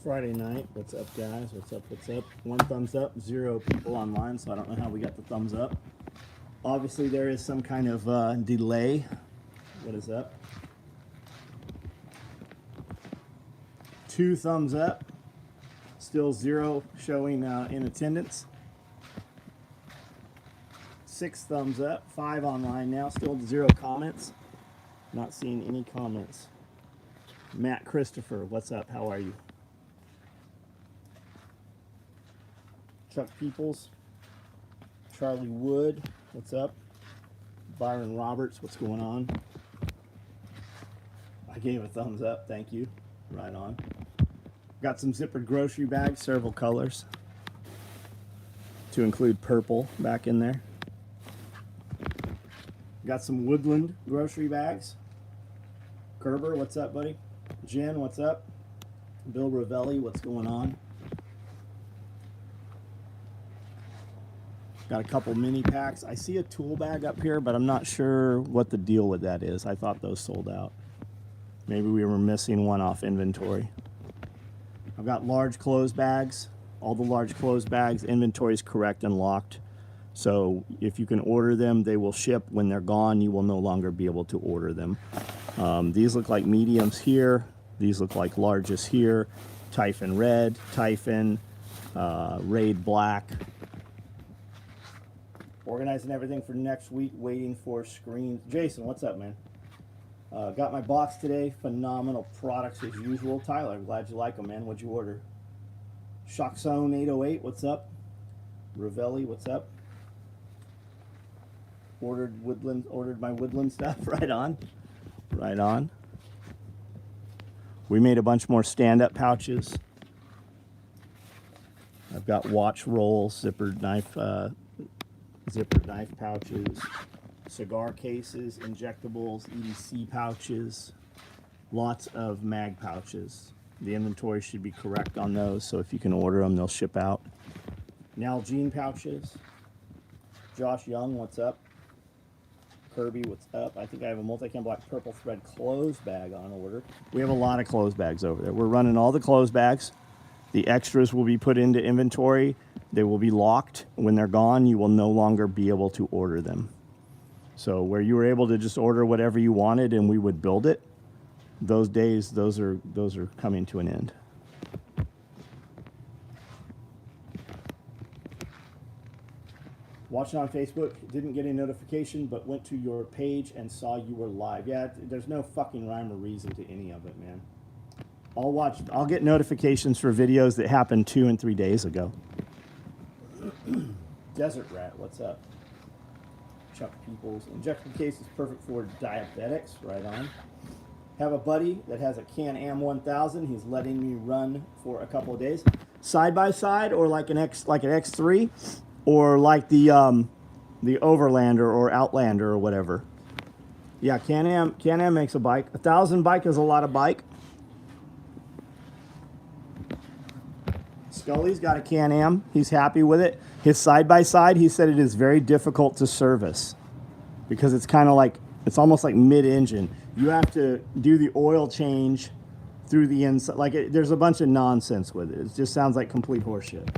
Friday night. What's up, guys? What's up? What's up? One thumbs up, 0 people online, so I don't know how we got the thumbs up. Obviously, there is some kind of delay. What is up? 2 thumbs up. Still 0 showing in attendance. 6 thumbs up. 5 online now. Still 0 comments. Not seeing any comments. Matt Christopher, what's up? How are you? Chuck Peoples, Charlie Wood, what's up? Byron Roberts, what's going on? I gave a thumbs up, thank you. Right on. Got some zippered grocery bags, several colors, to include purple back in there. Got some woodland grocery bags. Kerber, what's up, buddy? Jen, what's up? Bill Ravelli, what's going on? Got a couple mini packs. I see a tool bag up here, but I'm not sure what the deal with that is. I thought those sold out. Maybe we were missing one off inventory. I've got large clothes bags. All the large clothes bags, inventory is correct and locked. So if you can order them, they will ship. When they're gone, you will no longer be able to order them. These look like mediums here. These look like larges here. Typhon red, Typhon, Raid black. Organizing everything for next week, waiting for screens. Jason, what's up, man? Got my box today. Phenomenal products as usual. Tyler, I'm glad you like them, man. What'd you order? Shockzone 808, what's up? Ravelli, what's up? Ordered my woodland stuff. Right on. Right on. We made a bunch more stand-up pouches. I've got watch rolls, zippered knife pouches, cigar cases, injectables, EDC pouches, lots of mag pouches. The inventory should be correct on those, so if you can order them, they'll ship out. Nalgene pouches. Josh Young, what's up? Kirby, what's up? I think I have a multi-cam black purple thread clothes bag on order. We have a lot of clothes bags over there. We're running all the clothes bags. The extras will be put into inventory. They will be locked. When they're gone, you will no longer be able to order them. So where you were able to just order whatever you wanted and we would build it, those days, those are coming to an end. Watching on Facebook, didn't get a notification, but went to your page and saw you were live. Yeah, there's no fucking rhyme or reason to any of it, man. I'll get notifications for videos that happened 2 and 3 days ago. Desert Rat, what's up? Chuck Peoples. Injection case is perfect for diabetics, right on. Have a buddy that has a Can-Am 1000. He's letting me run for a couple of days. Side by side, or like an X3, or like the Overlander or Outlander or whatever. Yeah, Can-Am makes a bike. 1000 bike is a lot of bike. Scully's got a Can-Am. He's happy with it. His side-by-side, he said it is very difficult to service because it's kind of like, it's almost like mid-engine. You have to do the oil change through the inside. Like, there's a bunch of nonsense with it. It just sounds like complete horseshit.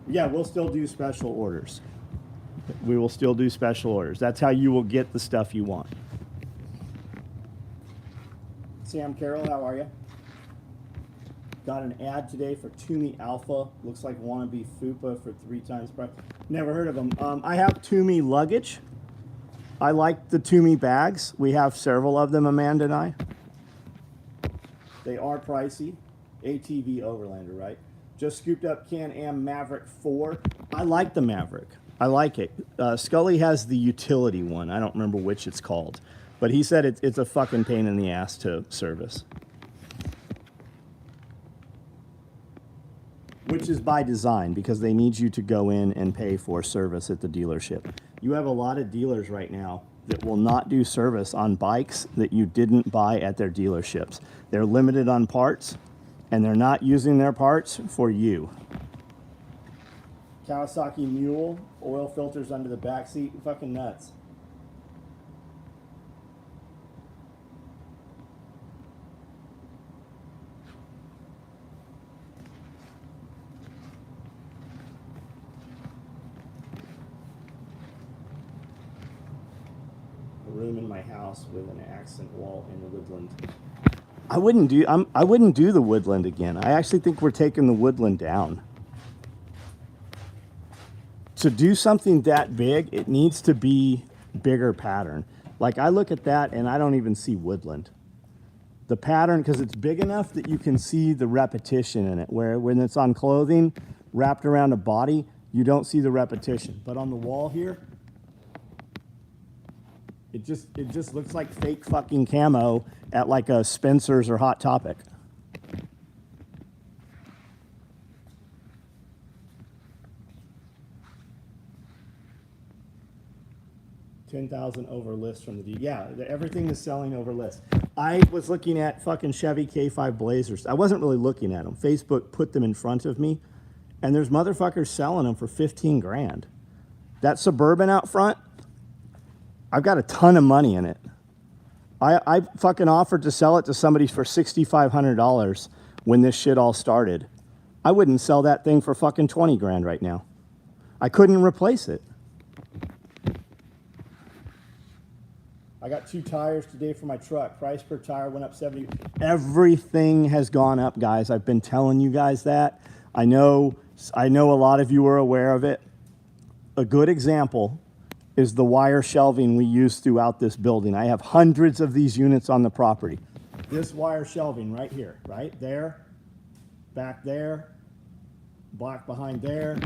Yeah, we'll still do special orders. We will still do special orders. That's how you will get the stuff you want. Sam Carroll, how are you? Got an ad today for Toomey Alpha. Looks like wannabe Fupa for 3 times price. Never heard of them. I have Toomey luggage. I like the Toomey bags. We have several of them, Amanda and I. They are pricey. ATV Overlander, right? Just scooped up Can-Am Maverick 4. I like the Maverick. I like it. Scully has the utility one. I don't remember which it's called. But he said it's a fucking pain in the ass to service. Which is by design, because they need you to go in and pay for service at the dealership. You have a lot of dealers right now that will not do service on bikes that you didn't buy at their dealerships. They're limited on parts, and they're not using their parts for you. Kawasaki Mule, oil filters under the back seat, fucking nuts. room in my house with an accent wall in the woodland. I wouldn't do the woodland again. I actually think we're taking the woodland down. To do something that big, it needs to be bigger pattern. Like I look at that and I don't even see woodland. The pattern, because it's big enough that you can see the repetition in it, where when it's on clothing wrapped around a body, you don't see the repetition. But on the wall here, it just looks like fake fucking camo at like a Spencer's or Hot Topic. $10,000 over list from the yeah, everything is selling over list. I was looking at fucking Chevy K5 Blazers. I wasn't really looking at them. Facebook put them in front of me, and there's motherfuckers selling them for 15 grand. That Suburban out front, I've got a ton of money in it. I fucking offered to sell it to somebody for $6,500 when this shit all started. I wouldn't sell that thing for fucking 20 grand right now. I couldn't replace it. I got 2 tires today for my truck. Price per tire went up 70. Everything has gone up, guys. I've been telling you guys that. I know a lot of you are aware of it. A good example is the wire shelving we use throughout this building. I have hundreds of these units on the property. This wire shelving right here, right there, back there, back behind there.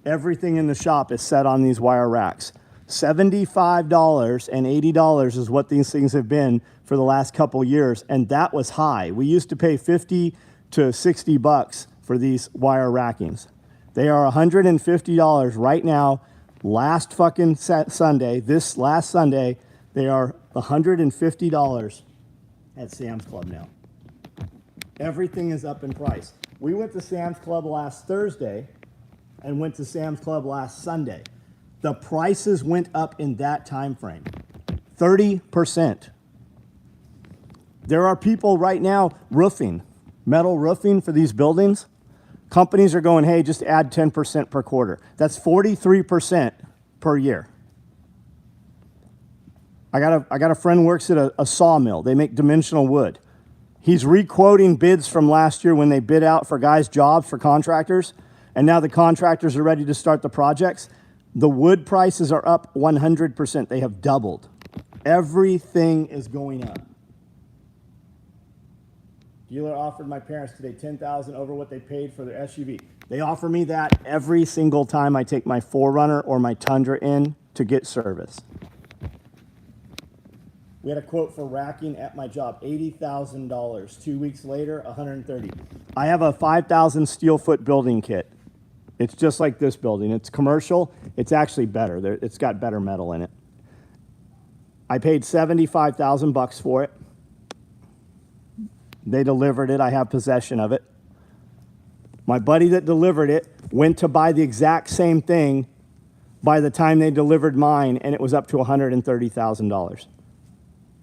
Everything in the shop is set on these wire racks. $75 and $80 is what these things have been for the last couple years, and that was high. We used to pay 50 to $60 for these wire rackings. They are $150 right now. Last fucking Sunday, this last Sunday, they are $150 at Sam's Club now. Everything is up in price. We went to Sam's Club last Thursday and went to Sam's Club last Sunday. The prices went up in that time frame, 30%. There are people right now roofing, metal roofing for these buildings. Companies are going, hey, just add 10% per quarter. That's 43% per year. I got a friend who works at a sawmill. They make dimensional wood. He's re-quoting bids from last year when they bid out for guys' jobs for contractors, and now the contractors are ready to start the projects. The wood prices are up 100%. They have doubled. Everything is going up. Dealer offered my parents today $10,000 over what they paid for their SUV. They offer me that every single time I take my 4Runner or my Tundra in to get service. We had a quote for racking at my job, $80,000. 2 weeks later, $130,000. I have a 5,000 steel foot building kit. It's just like this building. It's commercial. It's actually better. It's got better metal in it. I paid $75,000 for it. They delivered it. I have possession of it. My buddy that delivered it went to buy the exact same thing by the time they delivered mine, and it was up to $130,000.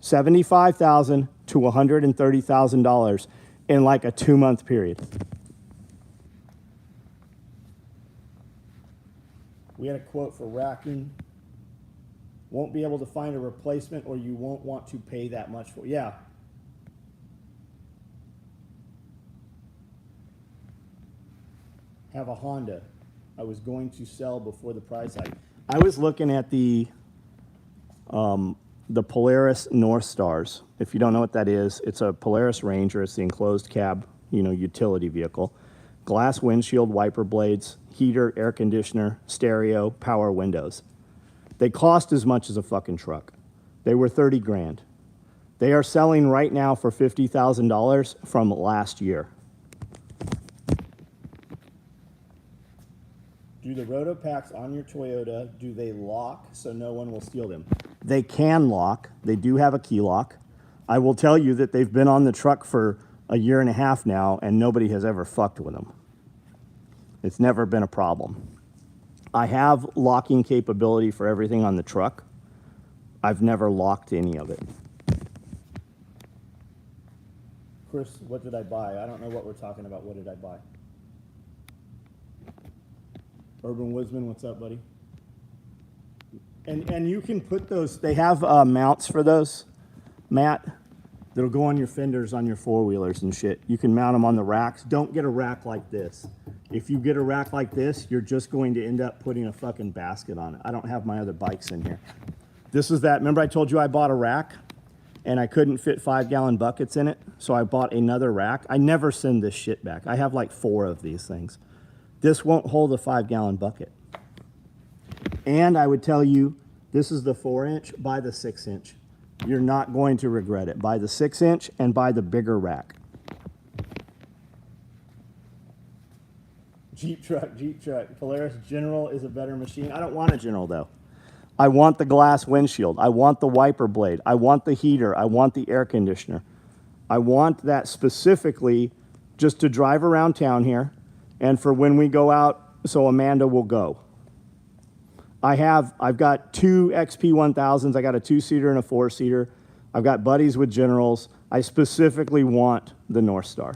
$75,000 to $130,000 in like a 2-month period. We had a quote for racking. Won't be able to find a replacement, or you won't want to pay that much for it. Yeah. Have a Honda. I was going to sell before the price hike. I was looking at the Polaris North Stars. If you don't know what that is, it's a Polaris Ranger. It's the enclosed cab, utility vehicle. Glass windshield, wiper blades, heater, air conditioner, stereo, power windows. They cost as much as a fucking truck. They were 30 grand. They are selling right now for $50,000 from last year. Do the Rotopacks on your Toyota, do they lock so no one will steal them? They can lock. They do have a key lock. I will tell you that they've been on the truck for a year and a half now, and nobody has ever fucked with them. It's never been a problem. I have locking capability for everything on the truck. I've never locked any of it. Chris, what did I buy? I don't know what we're talking about. What did I buy? Urban Woodsman, what's up, buddy? And you can put those, they have mounts for those, Matt, that'll go on your fenders on your four-wheelers and shit. You can mount them on the racks. Don't get a rack like this. If you get a rack like this, you're just going to end up putting a fucking basket on it. I don't have my other bikes in here. This is that, remember I told you I bought a rack and I couldn't fit 5-gallon buckets in it, so I bought another rack. I never send this shit back. I have like 4 of these things. This won't hold a 5-gallon bucket. And I would tell you, this is the 4-inch, buy the 6-inch. You're not going to regret it. Buy the 6-inch and buy the bigger rack. Jeep truck. Polaris General is a better machine. I don't want a General though. I want the glass windshield. I want the wiper blade. I want the heater. I want the air conditioner. I want that specifically just to drive around town here and for when we go out so Amanda will go. I've got 2 XP1000s. I got a 2-seater and a 4-seater. I've got buddies with Generals. I specifically want the North Star.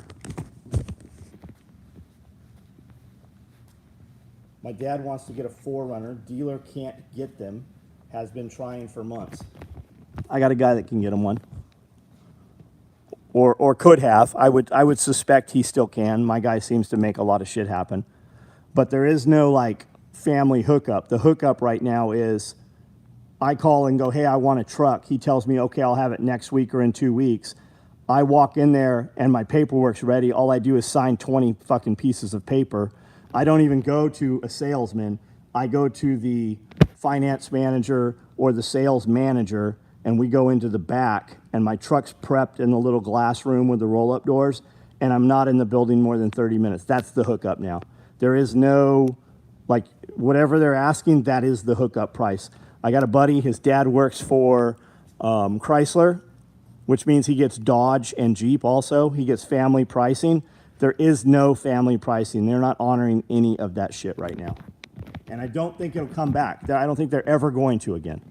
My dad wants to get a 4Runner. Dealer can't get them. Has been trying for months. I got a guy that can get him one. Or could have. I would suspect he still can. My guy seems to make a lot of shit happen. But there is no like family hookup. The hookup right now is I call and go, hey, I want a truck. He tells me, okay, I'll have it next week or in 2 weeks. I walk in there and my paperwork's ready. All I do is sign 20 fucking pieces of paper. I don't even go to a salesman. I go to the finance manager or the sales manager, and we go into the back, and my truck's prepped in the little glass room with the roll-up doors, and I'm not in the building more than 30 minutes. That's the hookup now. There is no, like, whatever they're asking, that is the hookup price. I got a buddy, his dad works for Chrysler, which means he gets Dodge and Jeep also. He gets family pricing. There is no family pricing. They're not honoring any of that shit right now. And I don't think it'll come back. I don't think they're ever going to again.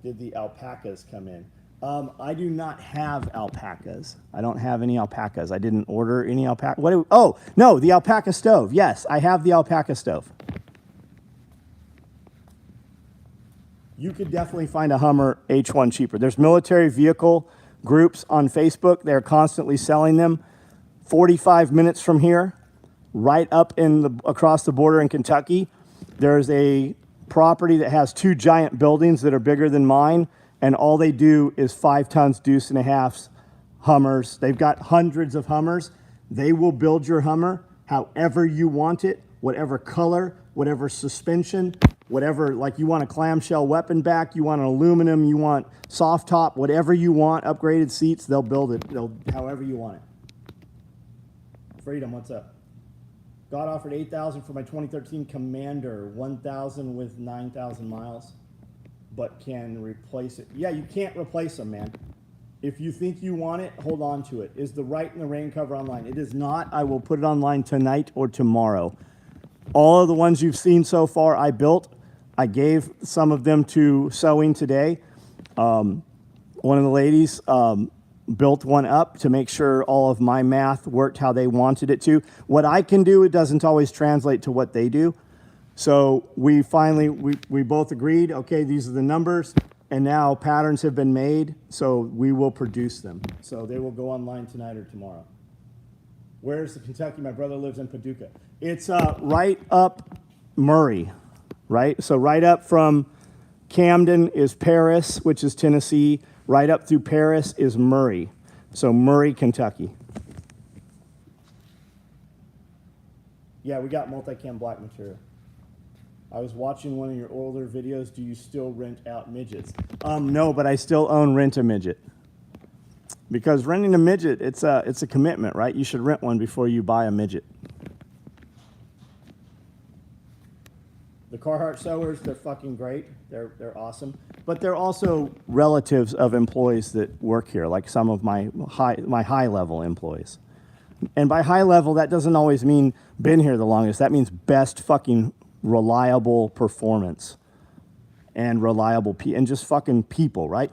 Did the alpacas come in? I do not have alpacas. I don't have any alpacas. I didn't order any alpaca. Oh, no, the alpaca stove. Yes, I have the alpaca stove. You could definitely find a Hummer H1 cheaper. There's military vehicle groups on Facebook. They're constantly selling them. 45 minutes from here, right up across the border in Kentucky, there's a property that has 2 giant buildings that are bigger than mine, and all they do is 5 tons deuce and a half Hummers. They've got hundreds of Hummers. They will build your Hummer however you want it, whatever color, whatever suspension, whatever, like you want a clamshell weapon back, you want an aluminum, you want soft top, whatever you want, upgraded seats, they'll build it however you want it. Freedom, what's up? God offered $8,000 for my 2013 Commander, 1,000 with 9,000 miles, but can replace it. Yeah, you can't replace them, man. If you think you want it, hold on to it. Is the Right in the Rain cover online? It is not. I will put it online tonight or tomorrow. All of the ones you've seen so far, I built. I gave some of them to sewing today. One of the ladies built one up to make sure all of my math worked how they wanted it to. What I can do, it doesn't always translate to what they do. So we finally, we both agreed, okay, these are the numbers, and now patterns have been made, so we will produce them. So they will go online tonight or tomorrow. Where's the Kentucky? My brother lives in Paducah. It's right up Murray, right? So right up from Camden is Paris, which is Tennessee. Right up through Paris is Murray. So Murray, Kentucky. Yeah, we got multicam black material. I was watching one of your older videos. Do you still rent out midgets? No, but I still own Rent a Midget. Because renting a midget, it's a commitment, right? You should rent one before you buy a midget. The Carhartt sewers, they're fucking great. They're awesome. But they're also relatives of employees that work here, like some of my high-level employees. And by high level, that doesn't always mean been here the longest. That means best fucking reliable performance and reliable and just fucking people, right?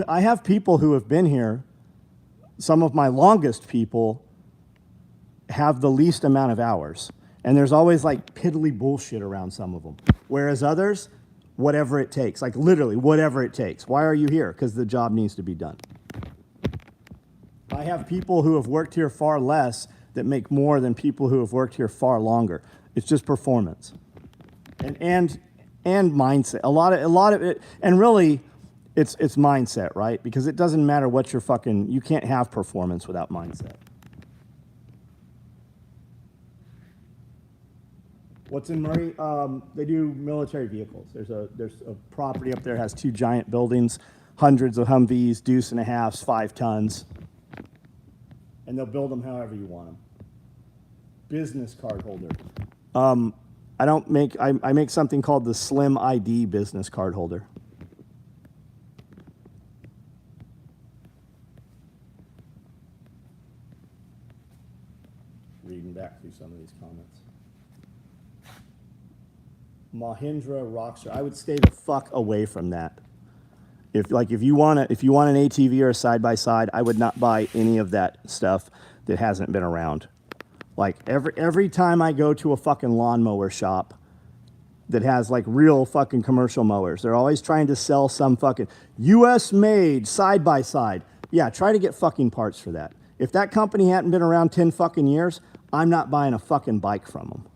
I have people who have been here. Some of my longest people have the least amount of hours. And there's always like piddly bullshit around some of them. Whereas others, whatever it takes, like literally whatever it takes. Why are you here? Because the job needs to be done. I have people who have worked here far less that make more than people who have worked here far longer. It's just performance. And mindset. A lot of it, and really it's mindset, right? Because it doesn't matter what you're fucking, you can't have performance without mindset. What's in Murray? They do military vehicles. There's a property up there that has 2 giant buildings, hundreds of Humvees, deuce and a halves, 5 tons. And they'll build them however you want them. Business card holder. I make something called the Slim ID business card holder. Reading back through some of these comments. Mahindra Rockstar. I would stay the fuck away from that. If you want an ATV or a side-by-side, I would not buy any of that stuff that hasn't been around. Like every time I go to a fucking lawnmower shop that has like real fucking commercial mowers, they're always trying to sell some fucking US made side-by-side. Yeah, try to get fucking parts for that. If that company hadn't been around 10 fucking years, I'm not buying a fucking bike from them.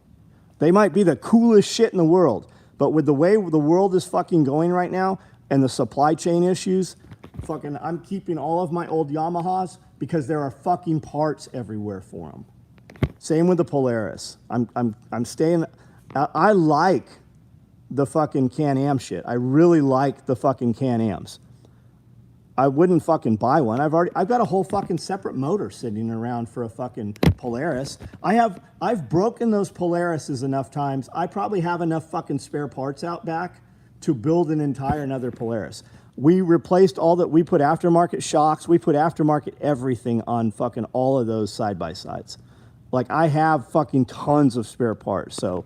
They might be the coolest shit in the world, but with the way the world is fucking going right now and the supply chain issues, fucking, I'm keeping all of my old Yamahas because there are fucking parts everywhere for them. Same with the Polaris. I'm staying. I like the fucking Can-Am shit. I really like the fucking Can-Ams. I wouldn't fucking buy one. I've got a whole fucking separate motor sitting around for a fucking Polaris. I've broken those Polarises enough times. I probably have enough fucking spare parts out back to build an entire another Polaris. We replaced all that. We put aftermarket shocks. We put aftermarket everything on fucking all of those side-by-sides. Like, I have fucking tons of spare parts. So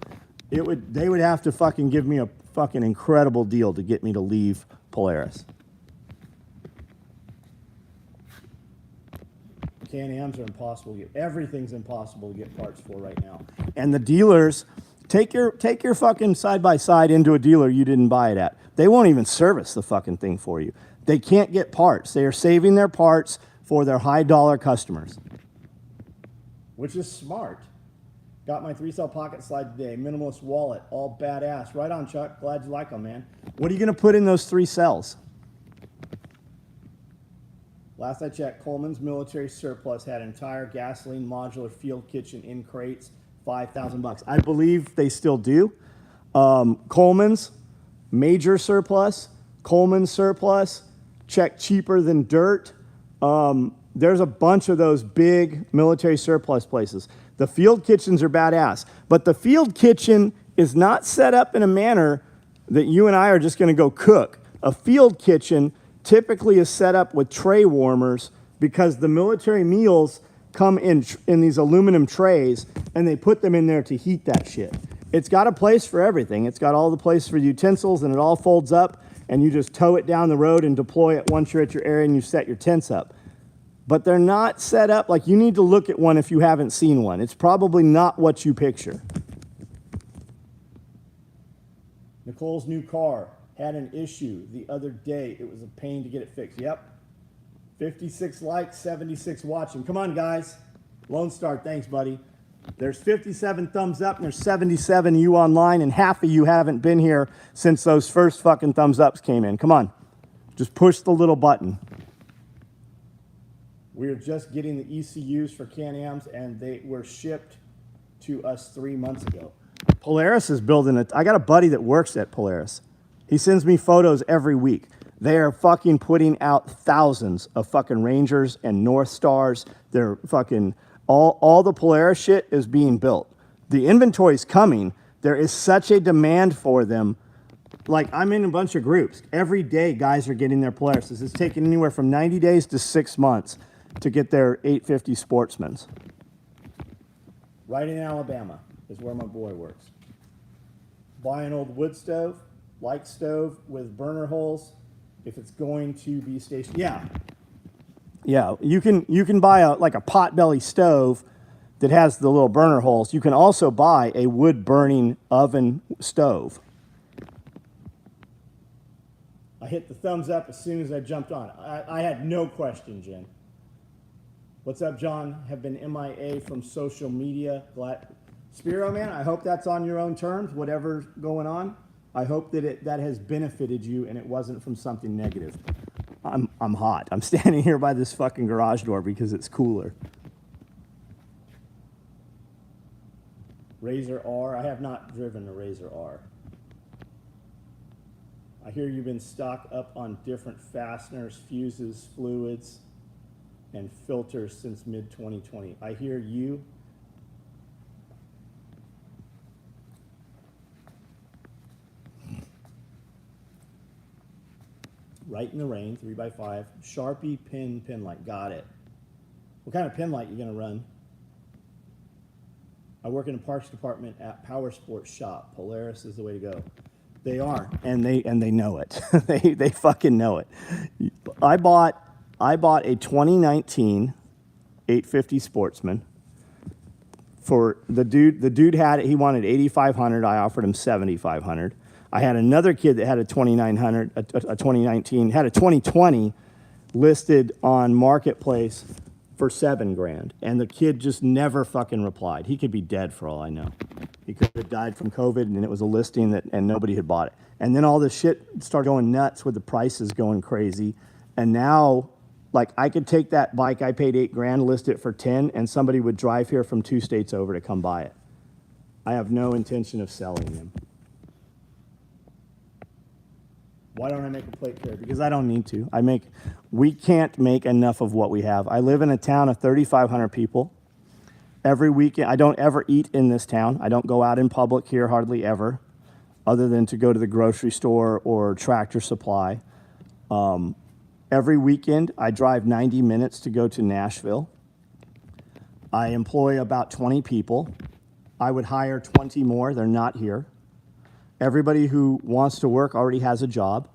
they would have to fucking give me a fucking incredible deal to get me to leave Polaris. Can-Ams are impossible to get. Everything's impossible to get parts for right now. And the dealers, take your fucking side-by-side into a dealer you didn't buy it at. They won't even service the fucking thing for you. They can't get parts. They are saving their parts for their high-dollar customers, which is smart. Got my 3-cell pocket slide today. Minimalist wallet, all badass. Right on, Chuck. Glad you like them, man. What are you going to put in those 3 cells? Last I checked, Coleman's military surplus had an entire gasoline modular field kitchen in crates, $5,000. I believe they still do. Coleman's major surplus, Coleman's surplus, check cheaper than dirt. There's a bunch of those big military surplus places. The field kitchens are badass, but the field kitchen is not set up in a manner that you and I are just going to go cook. A field kitchen typically is set up with tray warmers because the military meals come in these aluminum trays and they put them in there to heat that shit. It's got a place for everything. It's got all the place for utensils and it all folds up and you just tow it down the road and deploy it once you're at your area and you set your tents up. But they're not set up, like you need to look at one if you haven't seen one. It's probably not what you picture. Nicole's new car had an issue the other day. It was a pain to get it fixed. Yep. 56 likes, 76 watching. Come on, guys. Lone Star, thanks, buddy. There's 57 thumbs up and there's 77 of you online and half of you haven't been here since those first fucking thumbs ups came in. Come on. Just push the little button. We are just getting the ECUs for Can-Ams and they were shipped to us 3 months ago. Polaris is building it. I got a buddy that works at Polaris. He sends me photos every week. They are fucking putting out thousands of fucking Rangers and North Stars. They're fucking, all the Polaris shit is being built. The inventory's coming. There is such a demand for them. Like, I'm in a bunch of groups. Every day, guys are getting their Polarises. It's taking anywhere from 90 days to 6 months to get their 850 Sportsmans. Right in Alabama is where my boy works. Buy an old wood stove. Like stove with burner holes if it's going to be stationed. Yeah, you can buy a potbelly stove that has the little burner holes. You can also buy a wood burning oven stove. I hit the thumbs up as soon as I jumped on. I had no question, Jen. What's up, John? Have been MIA from social media. Glad. Spiro, man, I hope that's on your own terms, whatever's going on. I hope that that has benefited you and it wasn't from something negative. I'm hot. I'm standing here by this fucking garage door because it's cooler. Razor R. I have not driven a Razor R. I hear you've been stocked up on different fasteners, fuses, fluids, and filters since mid-2020. I hear you. Right in the rain, 3x5. Sharpie pin light. Got it. What kind of pin light you gonna run? I work in a parts department at Power Sports Shop. Polaris is the way to go. They are, and they know it. they fucking know it. I bought a 2019 850 Sportsman for the dude. The dude had it. He wanted 8,500. I offered him 7,500. I had another kid that had a 2900, a 2019, had a 2020 listed on Marketplace for $7,000, and the kid just never fucking replied. He could be dead for all I know. He could have died from COVID, and it was a listing and nobody had bought it. And then all this shit started going nuts with the prices going crazy, and now, like, I could take that bike I paid $8,000, list it for 10, and somebody would drive here from 2 states over to come buy it. I have no intention of selling them. Why don't I make a plate carrier? Because I don't need to. We can't make enough of what we have. I live in a town of 3,500 people. Every weekend, I don't ever eat in this town. I don't go out in public here hardly ever, other than to go to the grocery store or Tractor Supply. Every weekend, I drive 90 minutes to go to Nashville. I employ about 20 people. I would hire 20 more. They're not here. Everybody who wants to work already has a job,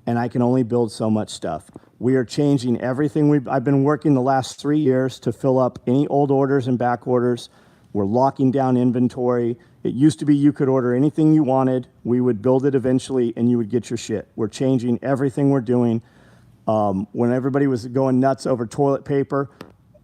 and I can only build so much stuff. We are changing everything. I've been working the last 3 years to fill up any old orders and back orders. We're locking down inventory. It used to be you could order anything you wanted. We would build it eventually, and you would get your shit. We're changing everything we're doing. When everybody was going nuts over toilet paper,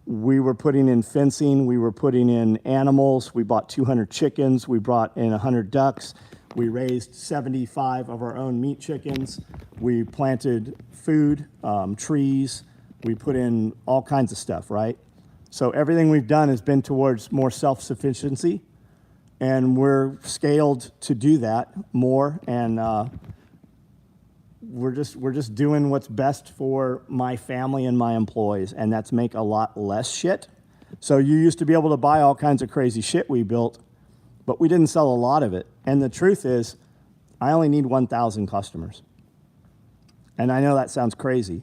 we were putting in fencing. We were putting in animals. We bought 200 chickens. We brought in 100 ducks. We raised 75 of our own meat chickens. We planted food, trees. We put in all kinds of stuff, right? So everything we've done has been towards more self-sufficiency, and we're scaled to do that more. And we're just doing what's best for my family and my employees, and that's make a lot less shit. So you used to be able to buy all kinds of crazy shit we built, but we didn't sell a lot of it. And the truth is, I only need 1,000 customers. And I know that sounds crazy.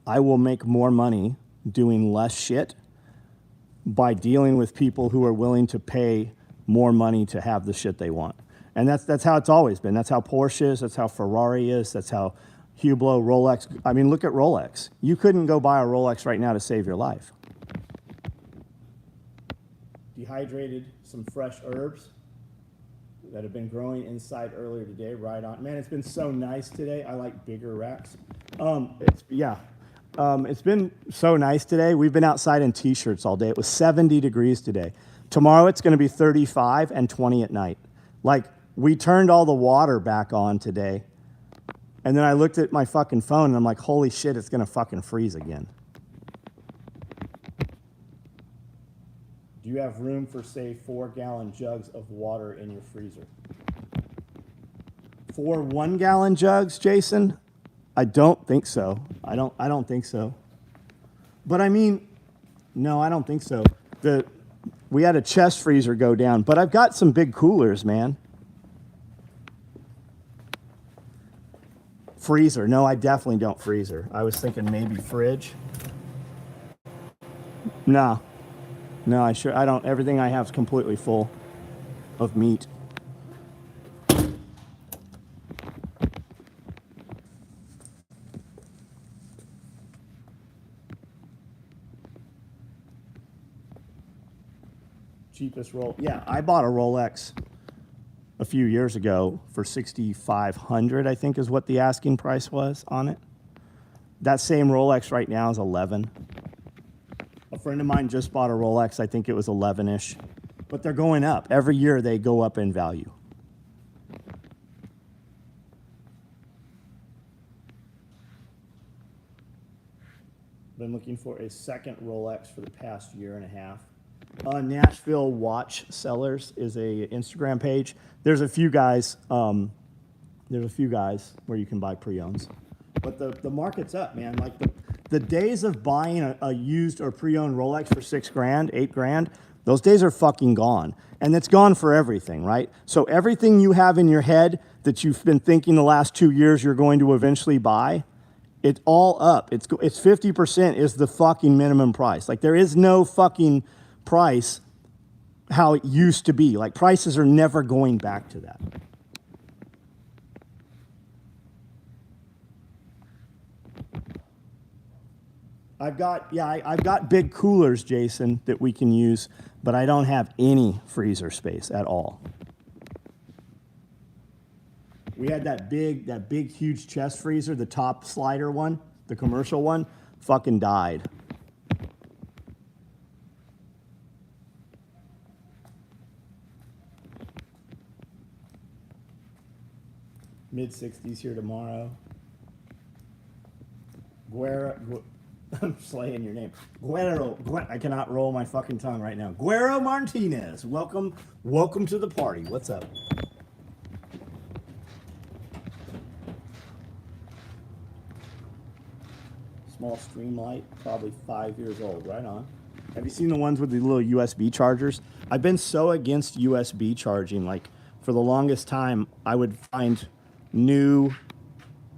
I will make more money doing less shit by dealing with people who are willing to pay more money to have the shit they want. And that's how it's always been. That's how Porsche is. That's how Ferrari is. That's how Hublot, Rolex. I mean, look at Rolex. You couldn't go buy a Rolex right now to save your life. Dehydrated some fresh herbs that have been growing inside earlier today. Right on. Man, it's been so nice today. I like bigger racks. It's been so nice today. We've been outside in t-shirts all day. It was 70 degrees today. Tomorrow it's going to be 35 and 20 at night. Like, we turned all the water back on today. And then I looked at my fucking phone and I'm like, holy shit, it's going to fucking freeze again. Do you have room for, say, 4-gallon jugs of water in your freezer? 4 1-gallon jugs, Jason? I don't think so. I don't think so. But I mean, no, I don't think so. We had a chest freezer go down, but I've got some big coolers, man. Freezer. No, I definitely don't freezer. I was thinking maybe fridge. No, I don't. Everything I have is completely full of meat. Cheapest roll. Yeah, I bought a Rolex a few years ago for $6,500, I think is what the asking price was on it. That same Rolex right now is 11. A friend of mine just bought a Rolex. I think it was 11-ish. But they're going up. Every year they go up in value. Been looking for a second Rolex for the past year and a half. Nashville Watch Sellers is a Instagram page. There's a few guys. There's a few guys where you can buy pre-owns, but the market's up, man. Like the days of buying a used or pre-owned Rolex for $6,000, $8,000, those days are fucking gone, and it's gone for everything, right? So everything you have in your head that you've been thinking the last 2 years you're going to eventually buy, it's all up. It's 50% is the fucking minimum price. Like there is no fucking price how it used to be. Like prices are never going back to that. I've got big coolers, Jason, that we can use, but I don't have any freezer space at all. We had that big, huge chest freezer, the top slider one, the commercial one, fucking died. Mid-60s here tomorrow. I'm slaying your name. I cannot roll my fucking tongue right now. Guero Martinez, welcome to the party. What's up? Small stream light, probably 5 years old. Right on. Have you seen the ones with the little USB chargers? I've been so against USB charging. Like for the longest time, I would find new,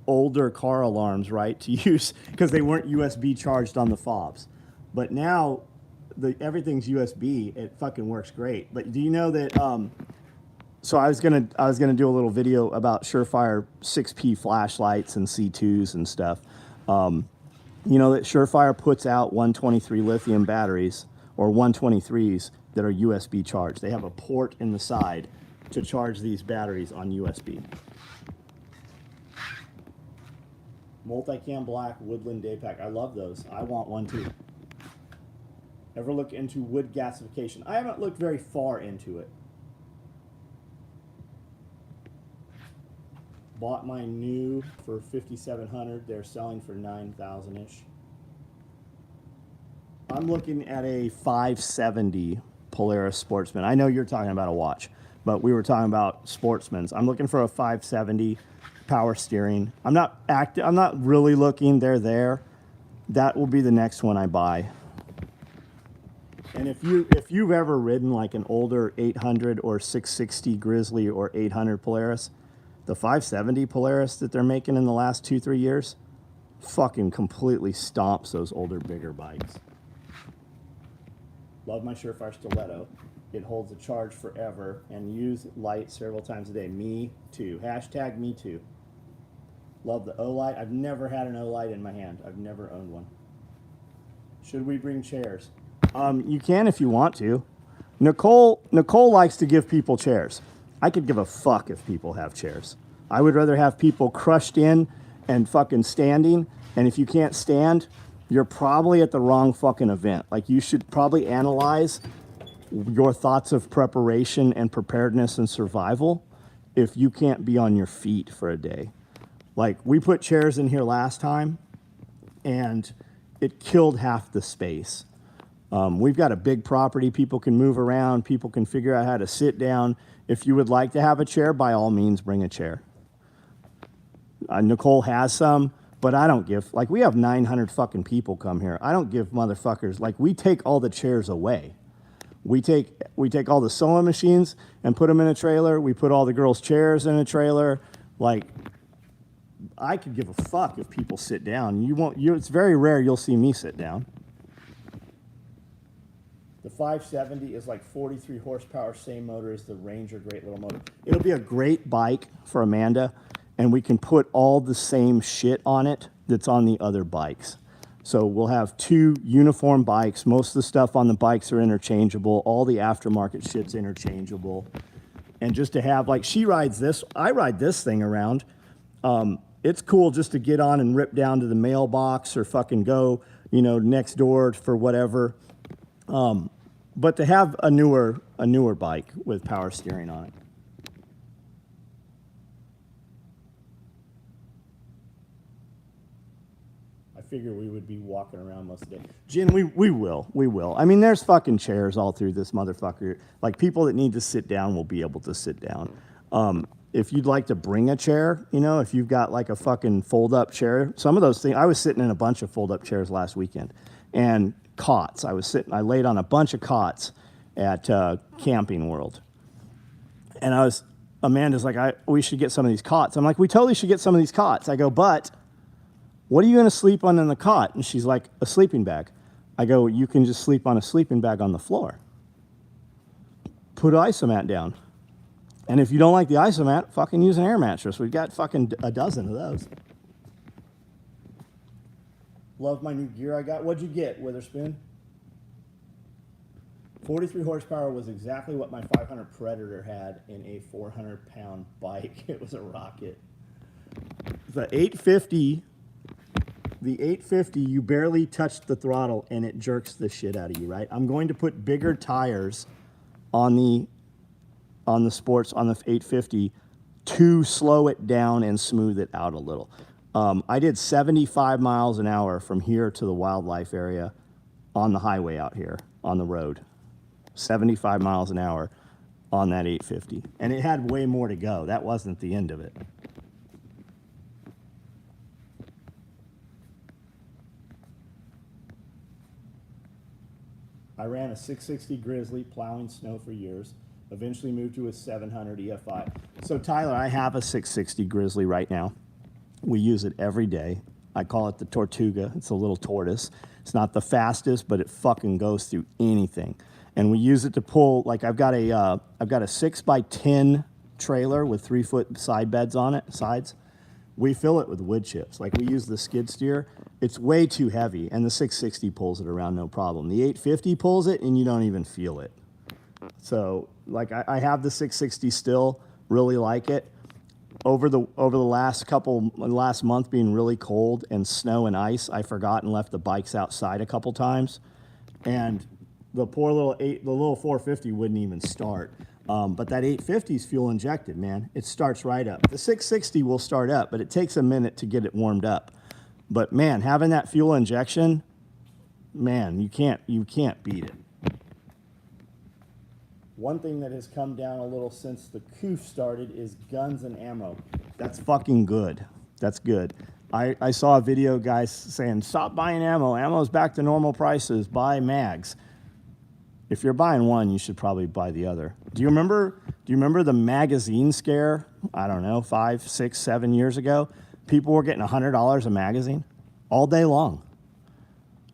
older car alarms, right, to use because they weren't USB charged on the fobs. But now, everything's USB. It fucking works great. But do you know that? So I was gonna do a little video about Surefire 6P flashlights and C2s and stuff. You know that Surefire puts out 123 lithium batteries or 123s that are USB charged. They have a port in the side to charge these batteries on USB. Multicam black woodland day pack. I love those. I want one too. Ever look into wood gasification? I haven't looked very far into it. Bought mine new for $5,700. They're selling for $9,000-ish. I'm looking at a 570 Polaris Sportsman. I know you're talking about a watch, but we were talking about Sportsmans. I'm looking for a 570 power steering. I'm not really looking. They're there. That will be the next one I buy. And if you've ever ridden like an older 800 or 660 Grizzly or 800 Polaris, the 570 Polaris that they're making in the last 2-3 years fucking completely stomps those older, bigger bikes. Love my Surefire Stiletto. It holds a charge forever and use light several times a day. Me too. Hashtag me too. Love the O-Light. I've never had an O-Light in my hand. I've never owned one. Should we bring chairs? You can if you want to. Nicole likes to give people chairs. I could give a fuck if people have chairs. I would rather have people crushed in and fucking standing. And if you can't stand, you're probably at the wrong fucking event. Like you should probably analyze your thoughts of preparation and preparedness and survival if you can't be on your feet for a day. Like we put chairs in here last time and it killed half the space. We've got a big property. People can move around. People can figure out how to sit down. If you would like to have a chair, by all means, bring a chair. Nicole has some, but I don't give, like we have 900 fucking people come here. I don't give motherfuckers, like we take all the chairs away. We take all the sewing machines and put them in a trailer. We put all the girls' chairs in a trailer. Like, I could give a fuck if people sit down. It's very rare you'll see me sit down. The 570 is like 43 horsepower, same motor as the Ranger, great little motor. It'll be a great bike for Amanda, and we can put all the same shit on it that's on the other bikes. So we'll have 2 uniform bikes. Most of the stuff on the bikes are interchangeable. All the aftermarket shit's interchangeable. And just to have, like, she rides this, I ride this thing around. It's cool just to get on and rip down to the mailbox or fucking go, you know, next door for whatever. But to have a newer bike with power steering on it. I figure we would be walking around most of the day. Jen, we will. I mean, there's fucking chairs all through this motherfucker. Like, people that need to sit down will be able to sit down. If you'd like to bring a chair, you know, if you've got like a fucking fold-up chair, some of those things, I was sitting in a bunch of fold-up chairs last weekend. And cots, I laid on a bunch of cots at Camping World. And Amanda's like, we should get some of these cots. I'm like, we totally should get some of these cots. I go, but what are you going to sleep on in the cot? And she's like, a sleeping bag. I go, you can just sleep on a sleeping bag on the floor. Put an isomat down. And if you don't like the isomat, fucking use an air mattress. We've got fucking a dozen of those. Love my new gear I got. What'd you get, Witherspoon? 43 horsepower was exactly what my 500 Predator had in a 400-pound bike. It was a rocket. The 850, you barely touch the throttle and it jerks the shit out of you, right? I'm going to put bigger tires on the sports, on the 850 to slow it down and smooth it out a little. I did 75 miles an hour from here to the wildlife area on the highway out here on the road. 75 miles an hour on that 850. And it had way more to go. That wasn't the end of it. I ran a 660 Grizzly plowing snow for years. Eventually moved to a 700 EFI. So Tyler, I have a 660 Grizzly right now. We use it every day. I call it the Tortuga. It's a little tortoise. It's not the fastest, but it fucking goes through anything. And we use it to pull, like I've got a 6x10 trailer with 3-foot side beds on it, sides. We fill it with wood chips. Like, we use the skid steer. It's way too heavy, and the 660 pulls it around no problem. The 850 pulls it, and you don't even feel it. So, like, I have the 660 still, really like it. Over the last month being really cold and snow and ice, I forgot and left the bikes outside a couple times, and the poor little the little 450 wouldn't even start. But that 850 is fuel injected, man. It starts right up. The 660 will start up, but it takes a minute to get it warmed up. But man, having that fuel injection, man, you can't beat it. One thing that has come down a little since the COOF started is guns and ammo. That's fucking good. That's good. I saw a video, guys, saying, stop buying ammo. Ammo's back to normal prices. Buy mags. If you're buying one, you should probably buy the other. Do you remember the magazine scare? I don't know, 5, 6, 7 years ago? People were getting $100 a magazine all day long.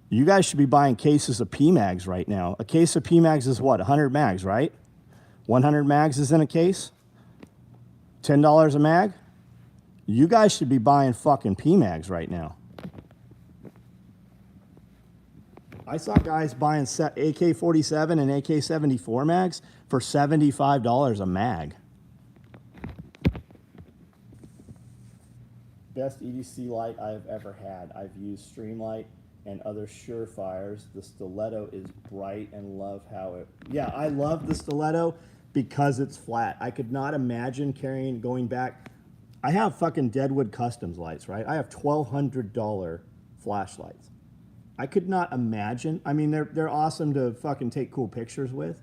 You guys should be buying cases of PMags right now. A case of PMags is what? 100 mags, right? 100 mags is in a case? $10 a mag? You guys should be buying fucking PMags right now. I saw guys buying AK-47 and AK-74 mags for $75 a mag. Best EDC light I've ever had. I've used Streamlight and other Surefires. The Stiletto is bright and love how it... Yeah, I love the Stiletto because it's flat. I could not imagine going back... I have fucking Deadwood Customs lights, right? I have $1,200 flashlights. I could not imagine. I mean, they're awesome to fucking take cool pictures with.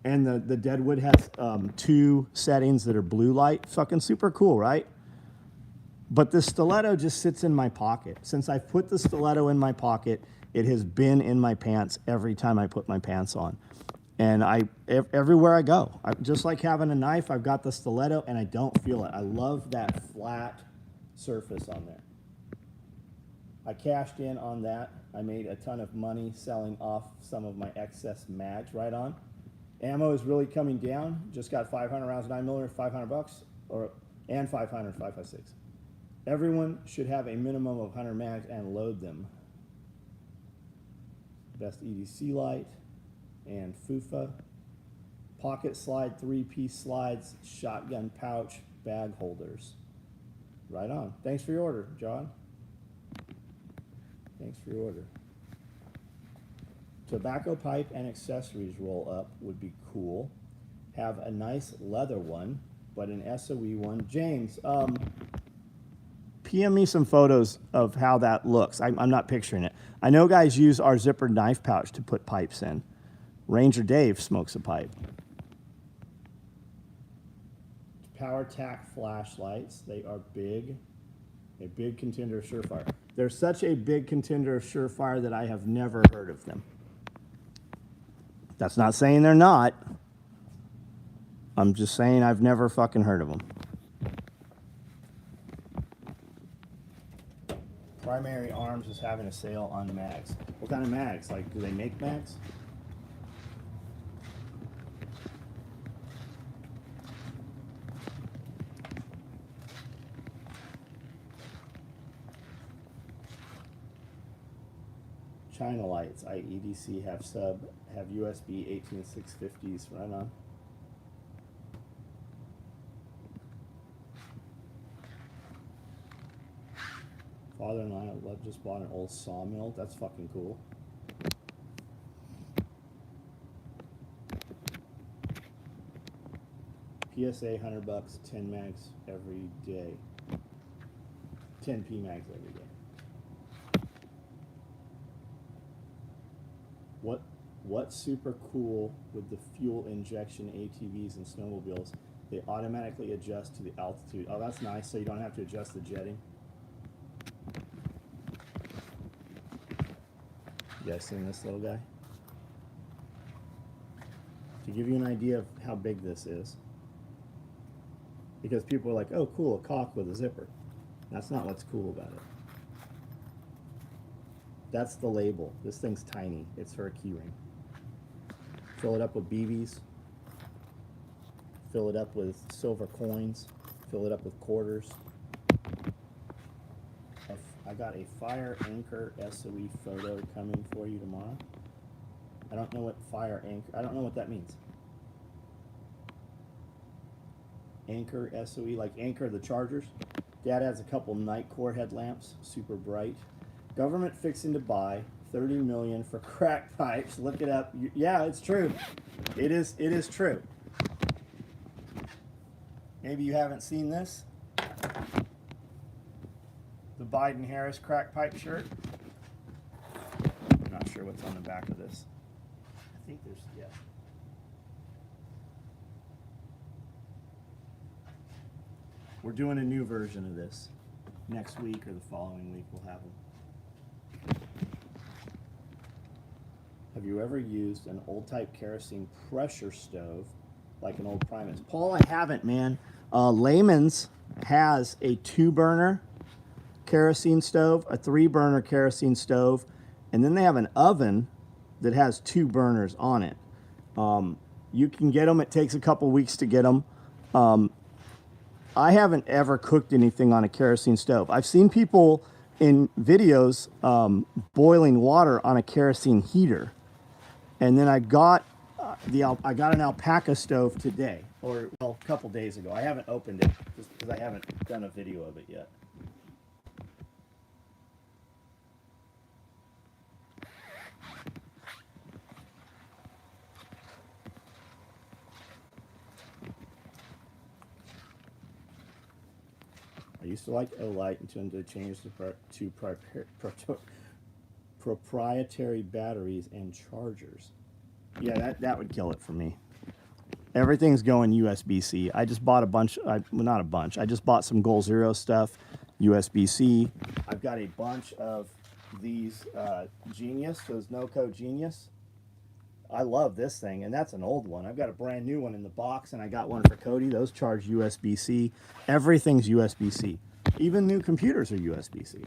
And the Deadwood has 2 settings that are blue light. Fucking super cool, right? But the Stiletto just sits in my pocket. Since I've put the Stiletto in my pocket, it has been in my pants every time I put my pants on. And everywhere I go, just like having a knife, I've got the Stiletto and I don't feel it. I love that flat surface on there. I cashed in on that. I made a ton of money selling off some of my excess mags right on. Ammo is really coming down. Just got 500 rounds of 9mm, $500, and 500 5.56. Everyone should have a minimum of 100 mags and load them. best EDC light, and FUFA. Pocket slide, 3-piece slides, shotgun pouch, bag holders. Right on. Thanks for your order, John. Thanks for your order. Tobacco pipe and accessories roll up would be cool. Have a nice leather one, but an SOE one. James, PM me some photos of how that looks. I'm not picturing it. I know guys use our zipper knife pouch to put pipes in. Ranger Dave smokes a pipe. Power tack flashlights. They are big. A big contender of Surefire. They're such a big contender of Surefire that I have never heard of them. That's not saying they're not. I'm just saying I've never fucking heard of them. Primary Arms is having a sale on mags. What kind of mags? Like, do they make mags? China lights, EDC, have sub, have USB 18650s, right on. Father-in-law just bought an old sawmill. That's fucking cool. PSA $100, 10 mags every day. 10 P mags every day. What's super cool with the fuel injection ATVs and snowmobiles? They automatically adjust to the altitude. Oh, that's nice. So you don't have to adjust the jetting. You guys seen this little guy? To give you an idea of how big this is, because people are like, oh cool, a cock with a zipper. That's not what's cool about it. That's the label. This thing's tiny. It's for a keyring. Fill it up with BBs. Fill it up with silver coins. Fill it up with quarters. I got a fire anchor SOE photo coming for you tomorrow. I don't know what fire anchor, I don't know what that means. Anchor SOE, like Anchor the Chargers. Dad has a couple Nightcore headlamps, super bright. Government fixing to buy $30 million for crack pipes. Look it up. Yeah, it's true. It is true. Maybe you haven't seen this. The Biden-Harris crack pipe shirt. I'm not sure what's on the back of this. I think there's, yeah. We're doing a new version of this. Next week or the following week we'll have them. Have you ever used an old type kerosene pressure stove like an old Primus? Paul, I haven't, man. Layman's has a 2-burner kerosene stove, a 3-burner kerosene stove, and then they have an oven that has 2 burners on it. You can get them. It takes a couple weeks to get them. I haven't ever cooked anything on a kerosene stove. I've seen people in videos boiling water on a kerosene heater. And then I got an alpaca stove today, or well, a couple days ago. I haven't opened it just because I haven't done a video of it yet. I used to like Olight until they changed to proprietary batteries and chargers. Yeah, that would kill it for me. Everything's going USB-C. I just bought a bunch, well, not a bunch. I just bought some Goal Zero stuff, USB-C. I've got a bunch of these Genius, those no-code Genius. I love this thing, and that's an old one. I've got a brand new one in the box, and I got one for Cody. Those charge USB-C. Everything's USB-C. Even new computers are USB-C.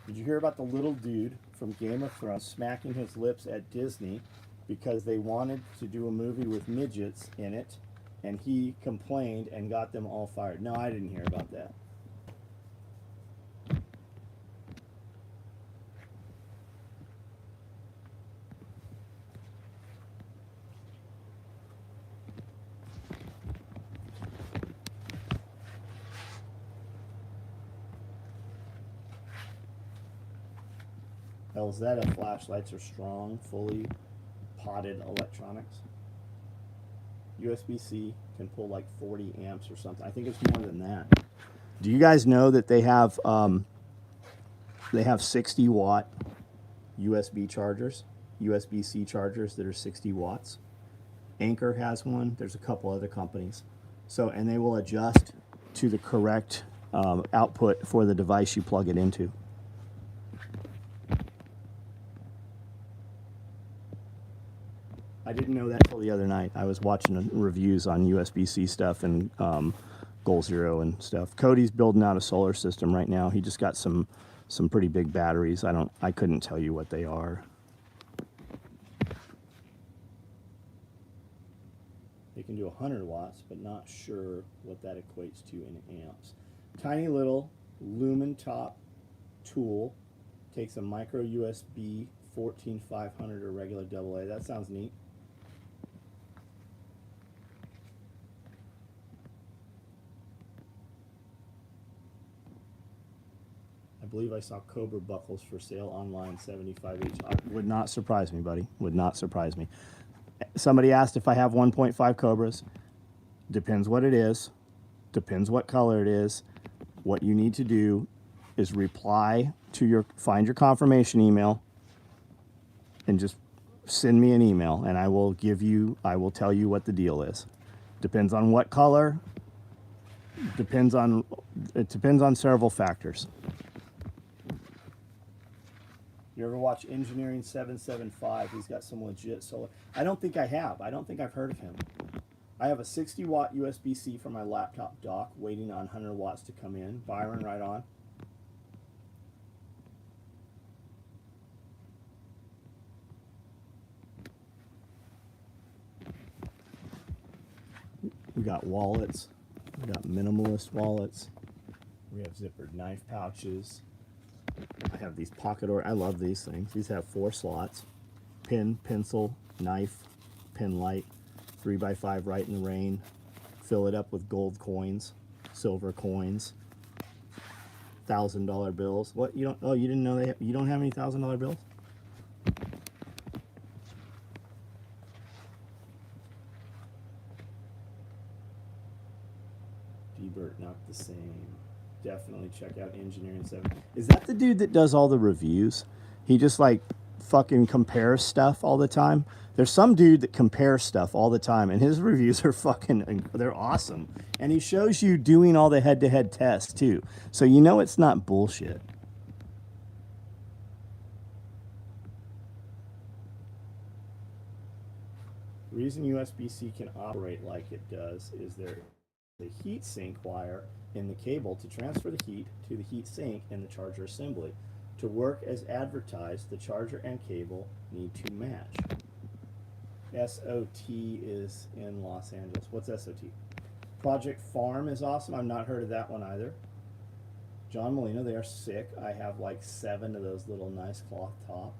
Did you hear about the little dude from Game of Thrones smacking his lips at Disney because they wanted to do a movie with midgets in it, and he complained and got them all fired? No, I didn't hear about that. Elzetta flashlights are strong, fully potted electronics. USB-C can pull like 40 amps or something. I think it's more than that. Do you guys know that they have 60-watt USB chargers, USB-C chargers that are 60 watts? Anchor has one. There's a couple other companies. So, and they will adjust to the correct output for the device you plug it into. I didn't know that till the other night. I was watching reviews on USB-C stuff and Goal Zero and stuff. Cody's building out a solar system right now. He just got some pretty big batteries. I couldn't tell you what they are. They can do 100 watts, but not sure what that equates to in amps. Tiny little lumen top tool. Takes a micro USB 14500 or regular AA. That sounds neat. I believe I saw Cobra buckles for sale online, 75 each. Would not surprise me, buddy. Would not surprise me. Somebody asked if I have 1.5 Cobras. Depends what it is. Depends what color it is. What you need to do is reply to find your confirmation email and just send me an email, and I will tell you what the deal is. Depends on what color. It depends on several factors. You ever watch Engineering 775? He's got some legit solar. I don't think I have. I don't think I've heard of him. I have a 60-watt USB-C for my laptop dock, waiting on 100 watts to come in. Byron, right on. We got wallets. We got minimalist wallets. We have zippered knife pouches. I have these pocket I love these things. These have 4 slots. Pen, pencil, knife, pen light, 3x5 right in the rain. Fill it up with gold coins, silver coins, $1,000 bills. What, you don't, oh, you didn't know you don't have any $1,000 bills? Ebert, not the same. Definitely check out Engineering 7. Is that the dude that does all the reviews? He just like fucking compares stuff all the time. There's some dude that compares stuff all the time, and his reviews are they're awesome. And he shows you doing all the head-to-head tests too. So you know it's not bullshit. The reason USB-C can operate like it does is the heat sink wire in the cable to transfer the heat to the heat sink in the charger assembly. To work as advertised, the charger and cable need to match. SOT is in Los Angeles. What's SOT? Project Farm is awesome. I've not heard of that one either. John Molina, they are sick. I have like 7 of those little nice cloth top.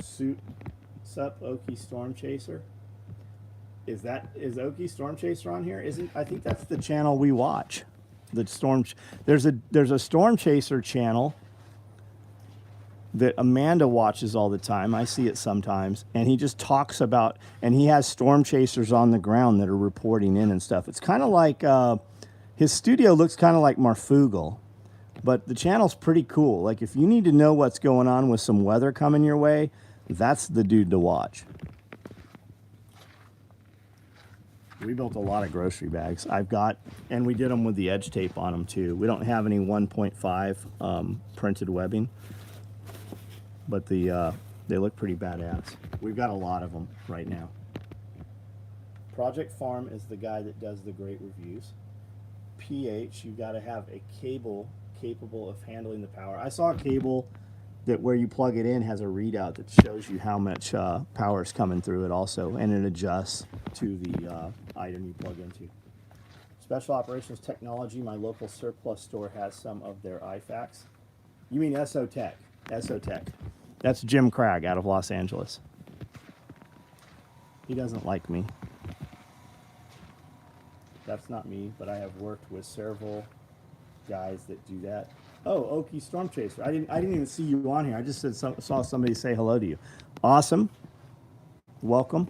Sup Okie Storm Chaser. Is Okie Storm Chaser on here? I think that's the channel we watch. There's a Storm Chaser channel that Amanda watches all the time. I see it sometimes, and he just talks about, and he has storm chasers on the ground that are reporting in and stuff. It's kind of like his studio looks kind of like Marfugal, but the channel's pretty cool. Like if you need to know what's going on with some weather coming your way, that's the dude to watch. We built a lot of grocery bags. And we did them with the edge tape on them too. We don't have any 1.5 printed webbing, but they look pretty badass. We've got a lot of them right now. Project Farm is the guy that does the great reviews. PH, you got to have a cable capable of handling the power. I saw a cable that where you plug it in has a readout that shows you how much power is coming through it also, and it adjusts to the item you plug into. Special Operations Technology, my local surplus store has some of their IFACs. You mean SOTech. SOTech. That's Jim Cragg out of Los Angeles. He doesn't like me. That's not me, but I have worked with several guys that do that. Oh, Okie Storm Chaser. I didn't even see you on here. I just saw somebody say hello to you. Awesome. Welcome.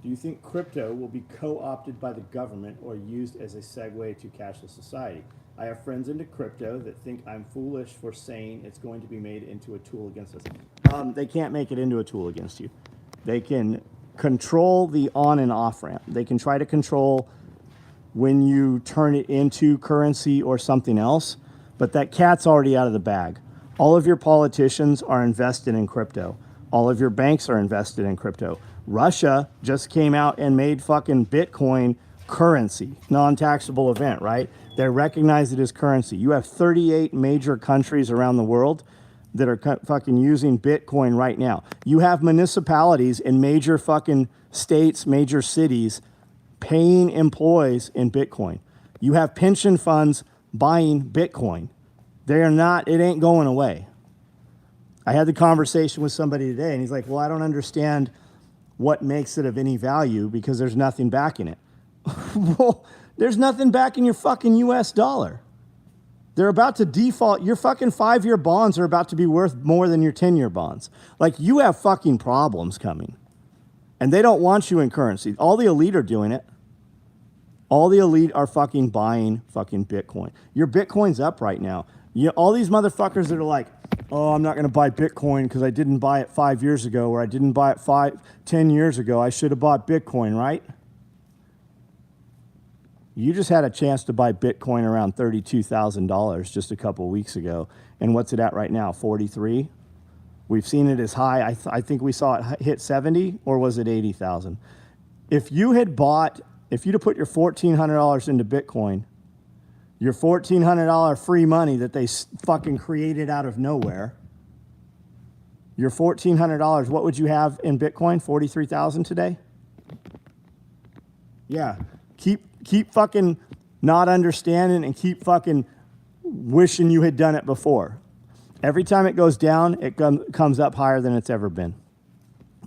Do you think crypto will be co-opted by the government or used as a segue to cashless society? I have friends into crypto that think I'm foolish for saying it's going to be made into a tool against us. They can't make it into a tool against you. They can control the on and off ramp. They can try to control when you turn it into currency or something else, but that cat's already out of the bag. All of your politicians are invested in crypto. All of your banks are invested in crypto. Russia just came out and made fucking Bitcoin currency, non-taxable event, right? They recognize it as currency. You have 38 major countries around the world that are fucking using Bitcoin right now. You have municipalities in major fucking states, major cities, paying employees in Bitcoin. You have pension funds buying Bitcoin. They are not, it ain't going away. I had the conversation with somebody today and he's like, well, I don't understand what makes it of any value because there's nothing backing it. Well, there's nothing backing your fucking US dollar. They're about to default. Your fucking 5-year bonds are about to be worth more than your 10-year bonds. Like, you have fucking problems coming. And they don't want you in currency. All the elite are doing it. All the elite are fucking buying fucking Bitcoin. Your Bitcoin's up right now. All these motherfuckers that are like, oh, I'm not going to buy Bitcoin because I didn't buy it 5 years ago, or I didn't buy it 10 years ago. I should have bought Bitcoin, right? You just had a chance to buy Bitcoin around $32,000 just a couple of weeks ago. And what's it at right now? 43? We've seen it as high. I think we saw it hit 70, or was it 80,000? If you'd have put your $1,400 into Bitcoin, your $1,400 free money that they fucking created out of nowhere, your $1,400, what would you have in Bitcoin? 43,000 today? Yeah. Keep fucking not understanding and keep fucking wishing you had done it before. Every time it goes down, it comes up higher than it's ever been.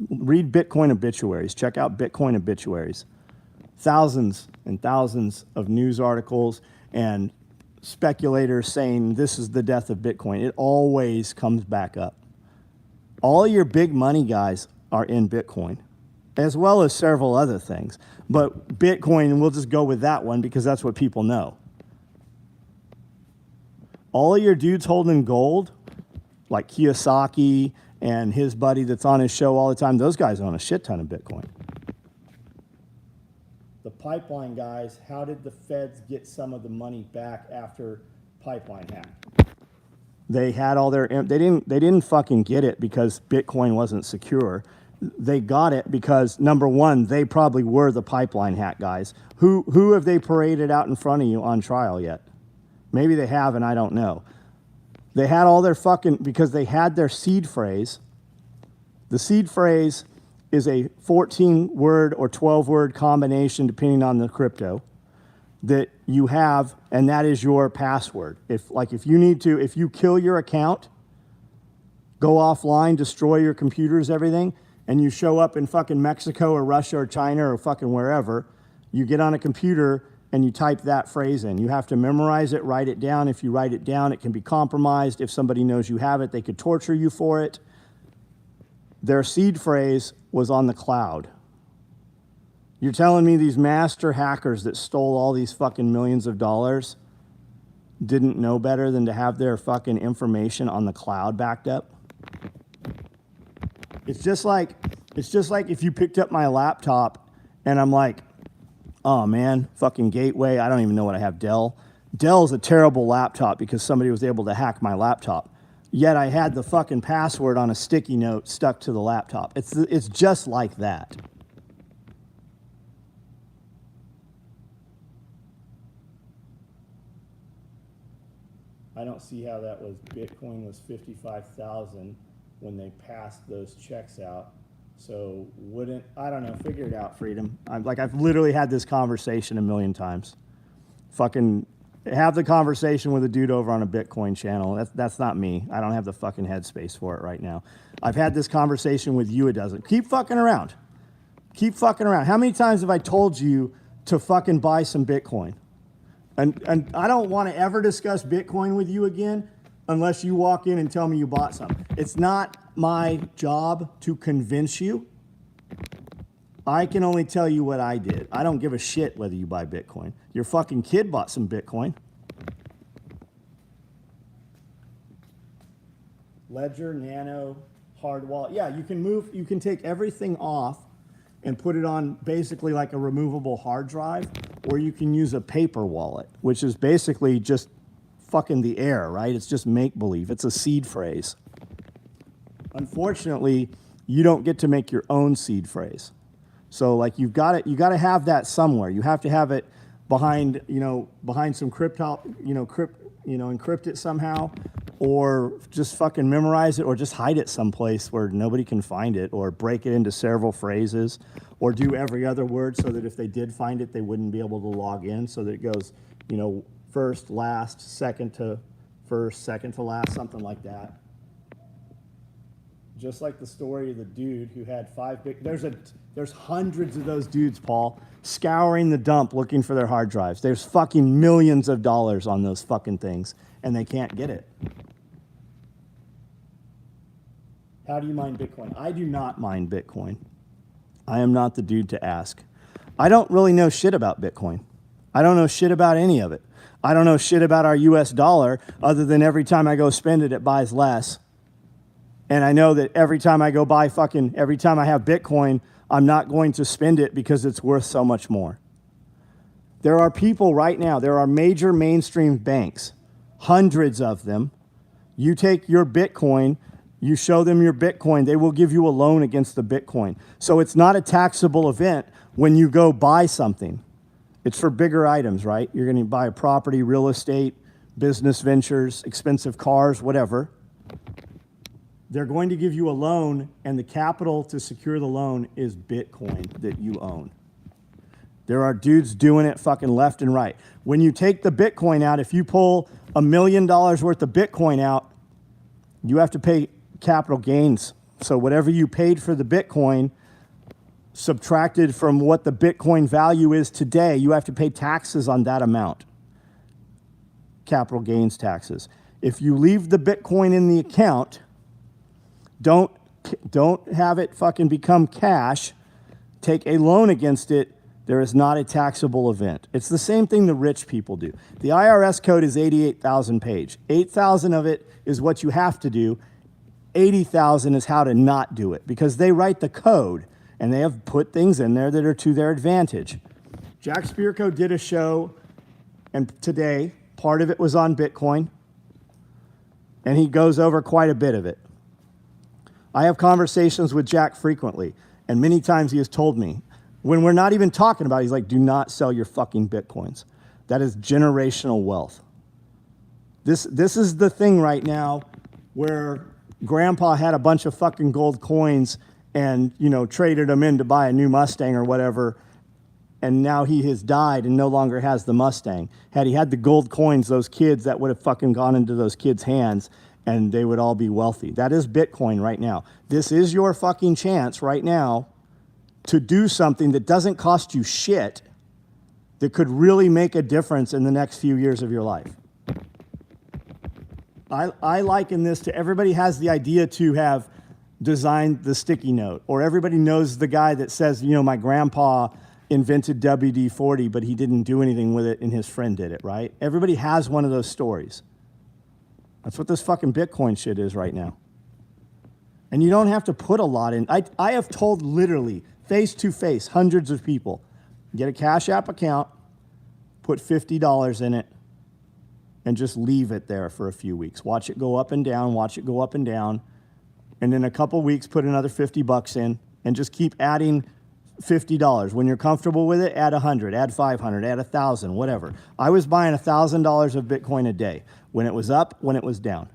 Read Bitcoin obituaries. Check out Bitcoin obituaries. Thousands and thousands of news articles and speculators saying this is the death of Bitcoin. It always comes back up. All your big money guys are in Bitcoin, as well as several other things. But Bitcoin, and we'll just go with that one because that's what people know. All of your dudes holding gold, like Kiyosaki and his buddy that's on his show all the time, those guys own a shit ton of Bitcoin. The pipeline guys, how did the feds get some of the money back after pipeline hack? They had all their, they didn't fucking get it because Bitcoin wasn't secure. They got it because, number one, they probably were the pipeline hack guys. Who have they paraded out in front of you on trial yet? Maybe they have, and I don't know. They had all their fucking, because they had their seed phrase. The seed phrase is a 14-word or 12-word combination, depending on the crypto, that you have, and that is your password. If you kill your account, go offline, destroy your computers, everything, and you show up in fucking Mexico or Russia or China or fucking wherever, you get on a computer and you type that phrase in. You have to memorize it, write it down. If you write it down, it can be compromised. If somebody knows you have it, they could torture you for it. Their seed phrase was on the cloud. You're telling me these master hackers that stole all these fucking millions of dollars didn't know better than to have their fucking information on the cloud backed up? It's just like if you picked up my laptop and I'm like, oh man, fucking Gateway, I don't even know what I have, Dell. Dell's a terrible laptop because somebody was able to hack my laptop. Yet I had the fucking password on a sticky note stuck to the laptop. It's just like that. I don't see how that was. Bitcoin was 55,000 when they passed those checks out. So I don't know, figure it out, Freedom. I've literally had this conversation a million times. Fucking have the conversation with a dude over on a Bitcoin channel. That's not me. I don't have the fucking headspace for it right now. I've had this conversation with you a dozen. Keep fucking around. Keep fucking around. How many times have I told you to fucking buy some Bitcoin? And I don't want to ever discuss Bitcoin with you again unless you walk in and tell me you bought some. It's not my job to convince you. I can only tell you what I did. I don't give a shit whether you buy Bitcoin. Your fucking kid bought some Bitcoin. Ledger, Nano, hard wallet. Yeah, you can take everything off and put it on basically like a removable hard drive, or you can use a paper wallet, which is basically just fucking the air, right? It's just make-believe. It's a seed phrase. Unfortunately, you don't get to make your own seed phrase. So like you got to have that somewhere. You have to have it behind some encrypt it somehow, or just fucking memorize it, or just hide it someplace where nobody can find it, or break it into several phrases, or do every other word so that if they did find it, they wouldn't be able to log in, so that it goes, first, last, second to first, second to last, something like that. Just like the story of the dude who had there's hundreds of those dudes, Paul, scouring the dump looking for their hard drives. There's fucking millions of dollars on those fucking things, and they can't get it. How do you mine Bitcoin? I do not mine Bitcoin. I am not the dude to ask. I don't really know shit about Bitcoin. I don't know shit about any of it. I don't know shit about our US dollar, other than every time I go spend it, it buys less. And I know that every time I go every time I have Bitcoin, I'm not going to spend it because it's worth so much more. There are people right now, there are major mainstream banks, hundreds of them. You take your Bitcoin, you show them your Bitcoin, they will give you a loan against the Bitcoin. So it's not a taxable event when you go buy something. It's for bigger items, right? You're going to buy a property, real estate, business ventures, expensive cars, whatever. They're going to give you a loan, and the capital to secure the loan is Bitcoin that you own. There are dudes doing it fucking left and right. When you take the Bitcoin out, if you pull $1 million worth of Bitcoin out, you have to pay capital gains. So whatever you paid for the Bitcoin, subtracted from what the Bitcoin value is today, you have to pay taxes on that amount. Capital gains taxes. If you leave the Bitcoin in the account, don't have it fucking become cash, take a loan against it, there is not a taxable event. It's the same thing the rich people do. The IRS code is 88,000 page. 8,000 of it is what you have to do. 80,000 is how to not do it, because they write the code and they have put things in there that are to their advantage. Jack Spirko did a show, and today, part of it was on Bitcoin, and he goes over quite a bit of it. I have conversations with Jack frequently, and many times he has told me, when we're not even talking about it, he's like, do not sell your fucking Bitcoins. That is generational wealth. This is the thing right now where Grandpa had a bunch of fucking gold coins and, traded them in to buy a new Mustang or whatever, and now he has died and no longer has the Mustang. Had he had the gold coins, those kids, that would have fucking gone into those kids' hands, and they would all be wealthy. That is Bitcoin right now. This is your fucking chance right now to do something that doesn't cost you shit, that could really make a difference in the next few years of your life. I liken this to, everybody has the idea to have designed the sticky note, or everybody knows the guy that says, my grandpa invented WD-40, but he didn't do anything with it and his friend did it, right? Everybody has one of those stories. That's what this fucking Bitcoin shit is right now. And you don't have to put a lot in. I have told literally, face to face, hundreds of people, get a Cash App account, put $50 in it, and just leave it there for a few weeks. Watch it go up and down, watch it go up and down. And in a couple weeks, put another $50 in, and just keep adding $50. When you're comfortable with it, add 100, add 500, add 1,000, whatever. I was buying $1,000 of Bitcoin a day. When it was up, when it was down.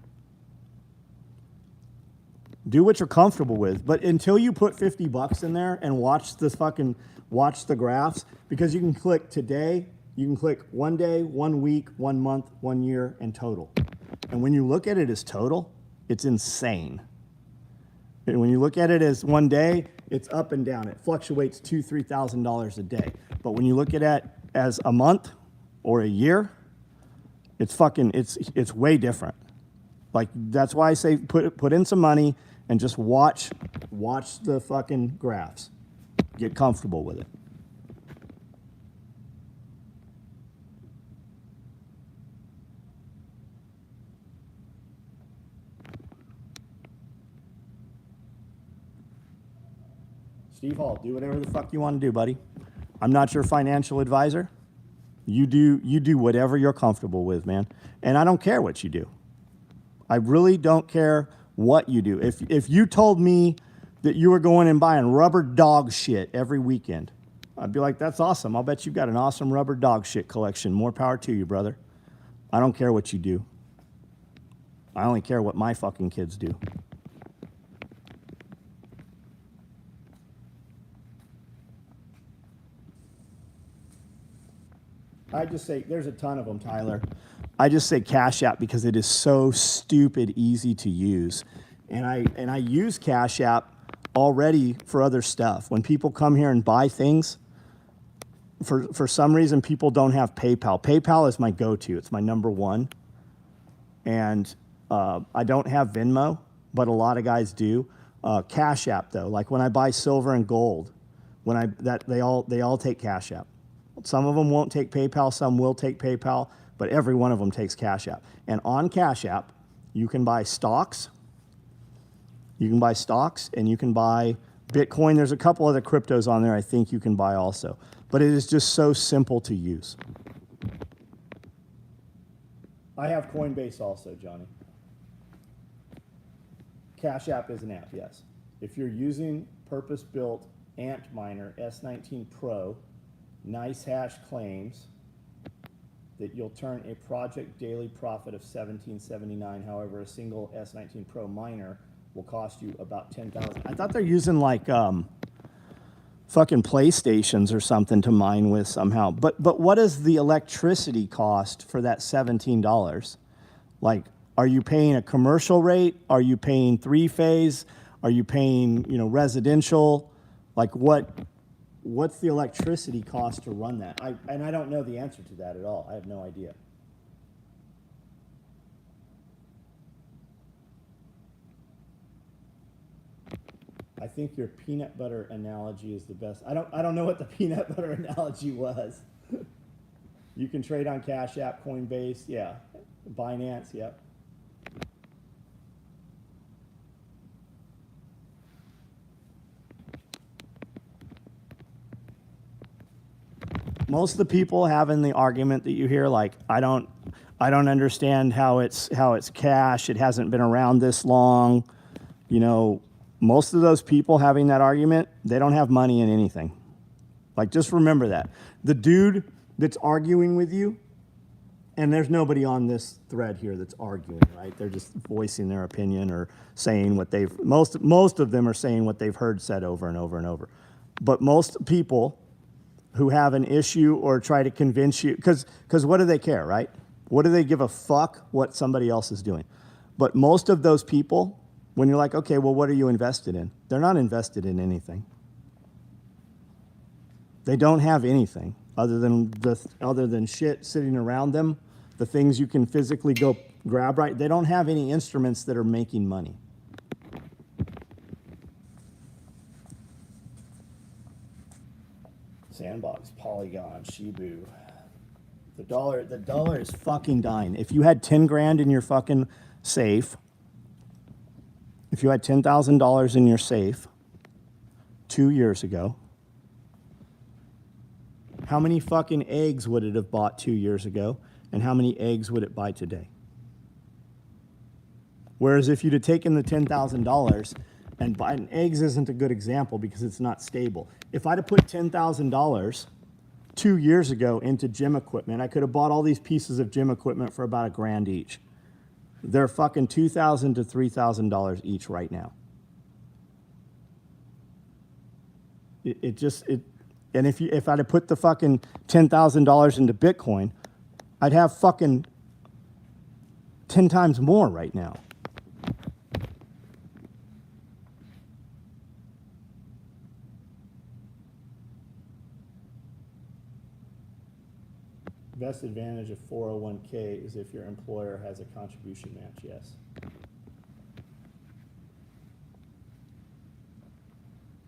Do what you're comfortable with, but until you put $50 in there and watch the graphs, because you can click today, you can click 1 day, 1 week, 1 month, 1 year, and total. And when you look at it as total, it's insane. And when you look at it as 1 day, it's up and down. It fluctuates $2,000, $3,000 a day. But when you look at it as a month, or a year, it's way different. Like, that's why I say put in some money and just watch the fucking graphs. Get comfortable with it. Steve Hall, do whatever the fuck you want to do, buddy. I'm not your financial advisor. You do whatever you're comfortable with, man. And I don't care what you do. I really don't care what you do. If you told me that you were going and buying rubber dog shit every weekend, I'd be like, that's awesome. I'll bet you've got an awesome rubber dog shit collection. More power to you, brother. I don't care what you do. I only care what my fucking kids do. I just say, there's a ton of them, Tyler. I just say Cash App because it is so stupid easy to use. And I use Cash App already for other stuff. When people come here and buy things, for some reason people don't have PayPal. PayPal is my go-to. It's my number one. And I don't have Venmo, but a lot of guys do. Cash App though, like when I buy silver and gold, they all take Cash App. Some of them won't take PayPal, some will take PayPal, but every one of them takes Cash App. And on Cash App, you can buy stocks. You can buy stocks and you can buy Bitcoin. There's a couple other cryptos on there I think you can buy also. But it is just so simple to use. I have Coinbase also, Johnny. Cash App is an app, yes. If you're using purpose-built Antminer S19 Pro, nice hash claims that you'll turn a project daily profit of $17.79. However, a single S19 Pro miner will cost you about $10,000. I thought they're using like fucking PlayStations or something to mine with somehow. But what is the electricity cost for that $17? Like, are you paying a commercial rate? Are you paying three-phase? Are you paying, residential? Like what's the electricity cost to run that? I don't know the answer to that at all. I have no idea. I think your peanut butter analogy is the best. I don't know what the peanut butter analogy was. You can trade on Cash App, Coinbase, yeah. Binance, yep. Most of the people having the argument that you hear, like, I don't understand how it's cash. It hasn't been around this long. Most of those people having that argument, they don't have money in anything. Like, just remember that. The dude that's arguing with you, and there's nobody on this thread here that's arguing, right? They're just voicing their opinion or saying what most of them are saying what they've heard said over and over and over. But most people who have an issue or try to convince you, because what do they care, right? What do they give a fuck what somebody else is doing? But most of those people, when you're like, okay, well, what are you invested in? They're not invested in anything. They don't have anything other than shit sitting around them, the things you can physically go grab, right? They don't have any instruments that are making money. Sandbox, Polygon, Shibu. The dollar is fucking dying. If you had 10 grand in your fucking safe, if you had $10,000 in your safe 2 years ago, how many fucking eggs would it have bought 2 years ago? And how many eggs would it buy today? Whereas if you'd have taken the $10,000 and buying eggs isn't a good example because it's not stable. If I'd have put $10,000 2 years ago into gym equipment, I could have bought all these pieces of gym equipment for about $1,000 each. They're fucking $2,000 to $3,000 each right now. And if I'd have put the fucking $10,000 into Bitcoin, I'd have fucking 10 times more right now. best advantage of 401k is if your employer has a contribution match, yes.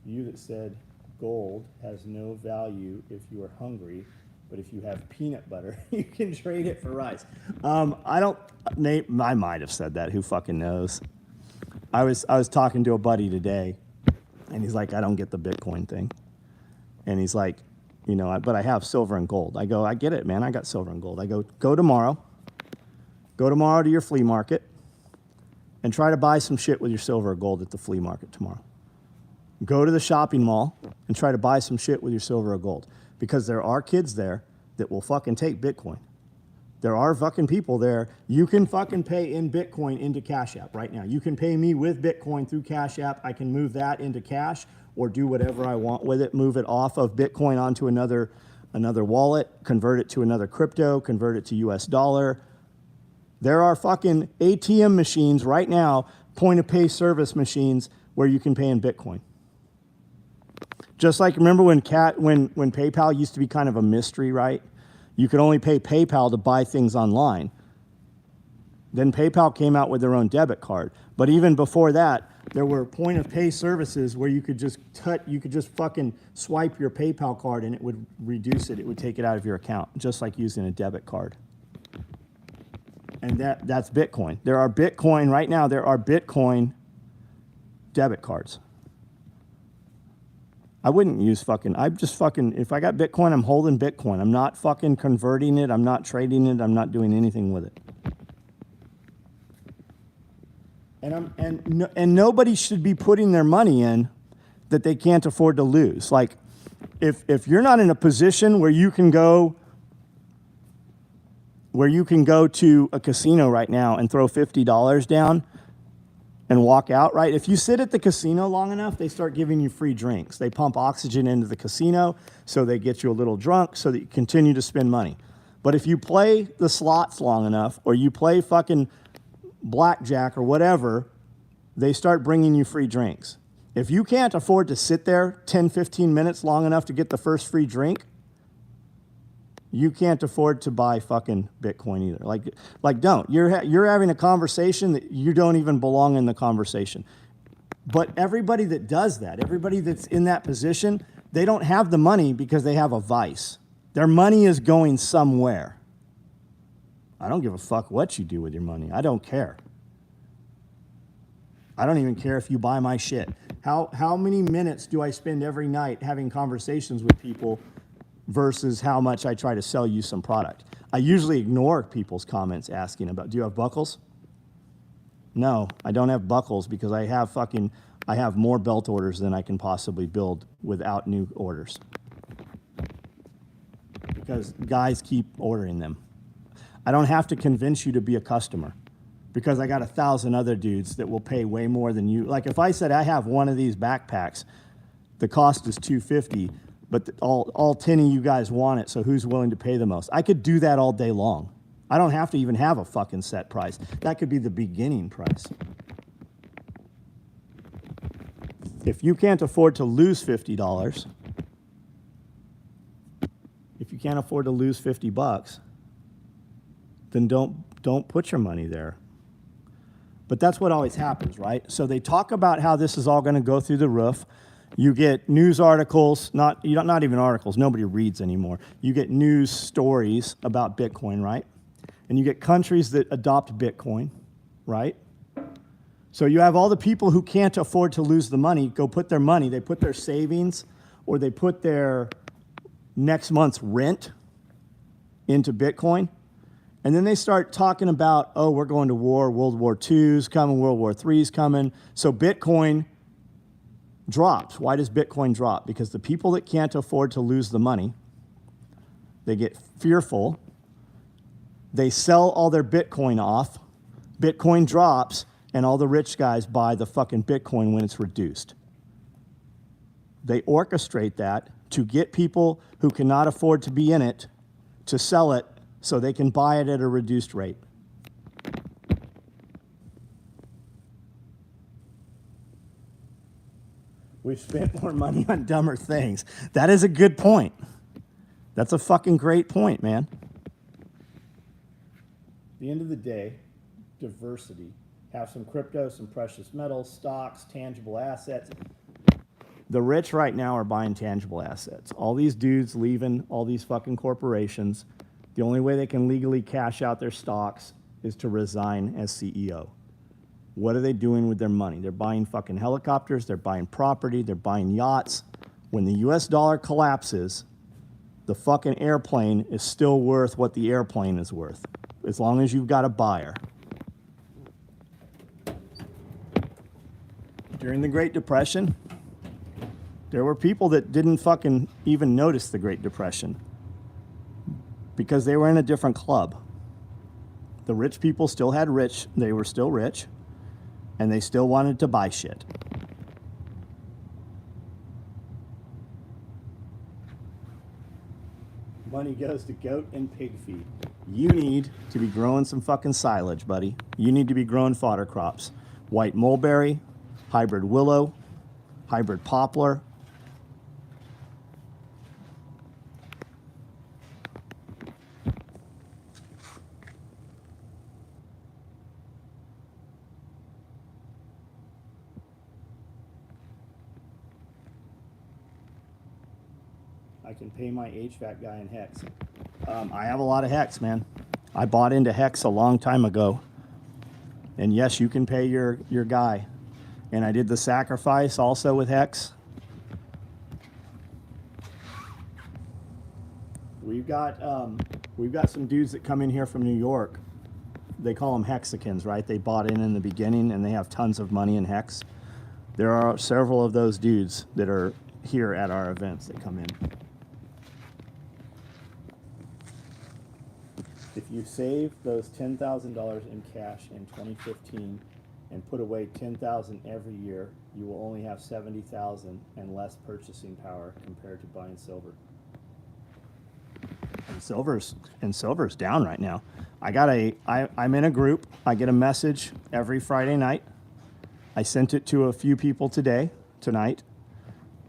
You that said gold has no value if you are hungry, but if you have peanut butter, you can trade it for rice. I don't, Nate, I might have said that. Who fucking knows? I was talking to a buddy today, and he's like, I don't get the Bitcoin thing. And he's like, you know, but I have silver and gold. I go, I get it, man. I got silver and gold. I go tomorrow to your flea market and try to buy some shit with your silver or gold at the flea market tomorrow. Go to the shopping mall and try to buy some shit with your silver or gold, because there are kids there that will fucking take Bitcoin. There are fucking people there. You can fucking pay in Bitcoin into Cash App right now. You can pay me with Bitcoin through Cash App. I can move that into cash or do whatever I want with it, move it off of Bitcoin onto another wallet, convert it to another crypto, convert it to US dollar. There are fucking ATM machines right now, point of pay service machines where you can pay in Bitcoin. Just like, remember when PayPal used to be kind of a mystery, right? You could only pay PayPal to buy things online. Then PayPal came out with their own debit card. But even before that, there were point of pay services where you could just fucking swipe your PayPal card and it would reduce it. It would take it out of your account, just like using a debit card. And that's Bitcoin. There are Bitcoin debit cards. I wouldn't use if I got Bitcoin, I'm holding Bitcoin. I'm not fucking converting it. I'm not trading it. I'm not doing anything with it. And nobody should be putting their money in that they can't afford to lose. Like, if you're not in a position where you can go to a casino right now and throw $50 down and walk out, right? If you sit at the casino long enough, they start giving you free drinks. They pump oxygen into the casino, so they get you a little drunk so that you continue to spend money. But if you play the slots long enough, or you play fucking blackjack or whatever, they start bringing you free drinks. If you can't afford to sit there 10, 15 minutes long enough to get the first free drink, you can't afford to buy fucking Bitcoin either. Like don't. You're having a conversation that you don't even belong in the conversation. But everybody that does that, everybody that's in that position, they don't have the money because they have a vice. Their money is going somewhere. I don't give a fuck what you do with your money. I don't care. I don't even care if you buy my shit. How many minutes do I spend every night having conversations with people versus how much I try to sell you some product? I usually ignore people's comments asking about, do you have buckles? No, I don't have buckles because I have more belt orders than I can possibly build without new orders. Because guys keep ordering them. I don't have to convince you to be a customer because I got 1,000 other dudes that will pay way more than you. Like if I said I have one of these backpacks, the cost is $250, but all 10 of you guys want it, so who's willing to pay the most? I could do that all day long. I don't have to even have a fucking set price. That could be the beginning price. If you can't afford to lose $50, if you can't afford to lose $50, then don't put your money there. But that's what always happens, right? So they talk about how this is all going to go through the roof. You get news articles, not even articles, nobody reads anymore. You get news stories about Bitcoin, right? And you get countries that adopt Bitcoin, right? So you have all the people who can't afford to lose the money go put their money, they put their savings, or they put their next month's rent into Bitcoin. And then they start talking about, oh, we're going to war, World War II's coming, World War III's coming. So Bitcoin drops. Why does Bitcoin drop? Because the people that can't afford to lose the money, they get fearful. They sell all their Bitcoin off. Bitcoin drops, and all the rich guys buy the fucking Bitcoin when it's reduced. They orchestrate that to get people who cannot afford to be in it to sell it so they can buy it at a reduced rate. We've spent more money on dumber things. That is a good point. That's a fucking great point, man. the end of the day, diversity. Have some crypto, some precious metals, stocks, tangible assets. The rich right now are buying tangible assets. All these dudes leaving all these fucking corporations, the only way they can legally cash out their stocks is to resign as CEO. What are they doing with their money? They're buying fucking helicopters, they're buying property, they're buying yachts. When the US dollar collapses, the fucking airplane is still worth what the airplane is worth, as long as you've got a buyer. During the Great Depression, there were people that didn't fucking even notice the Great Depression because they were in a different club. The rich people still had rich, they were still rich, and they still wanted to buy shit. Money goes to goat and pig feed. You need to be growing some fucking silage, buddy. You need to be growing fodder crops. White mulberry, hybrid willow, hybrid poplar. I can pay my HVAC guy in Hex. I have a lot of Hex, man. I bought into Hex a long time ago. And yes, you can pay your guy. And I did the sacrifice also with Hex. We've got some dudes that come in here from New York. They call them Hexicans, right? They bought in the beginning and they have tons of money in Hex. There are several of those dudes that are here at our events that come in. If you save those $10,000 in cash in 2015 and put away $10,000 every year, you will only have $70,000 and less purchasing power compared to buying silver. And silver's down right now. I'm in a group. I get a message every Friday night. I sent it to a few people tonight.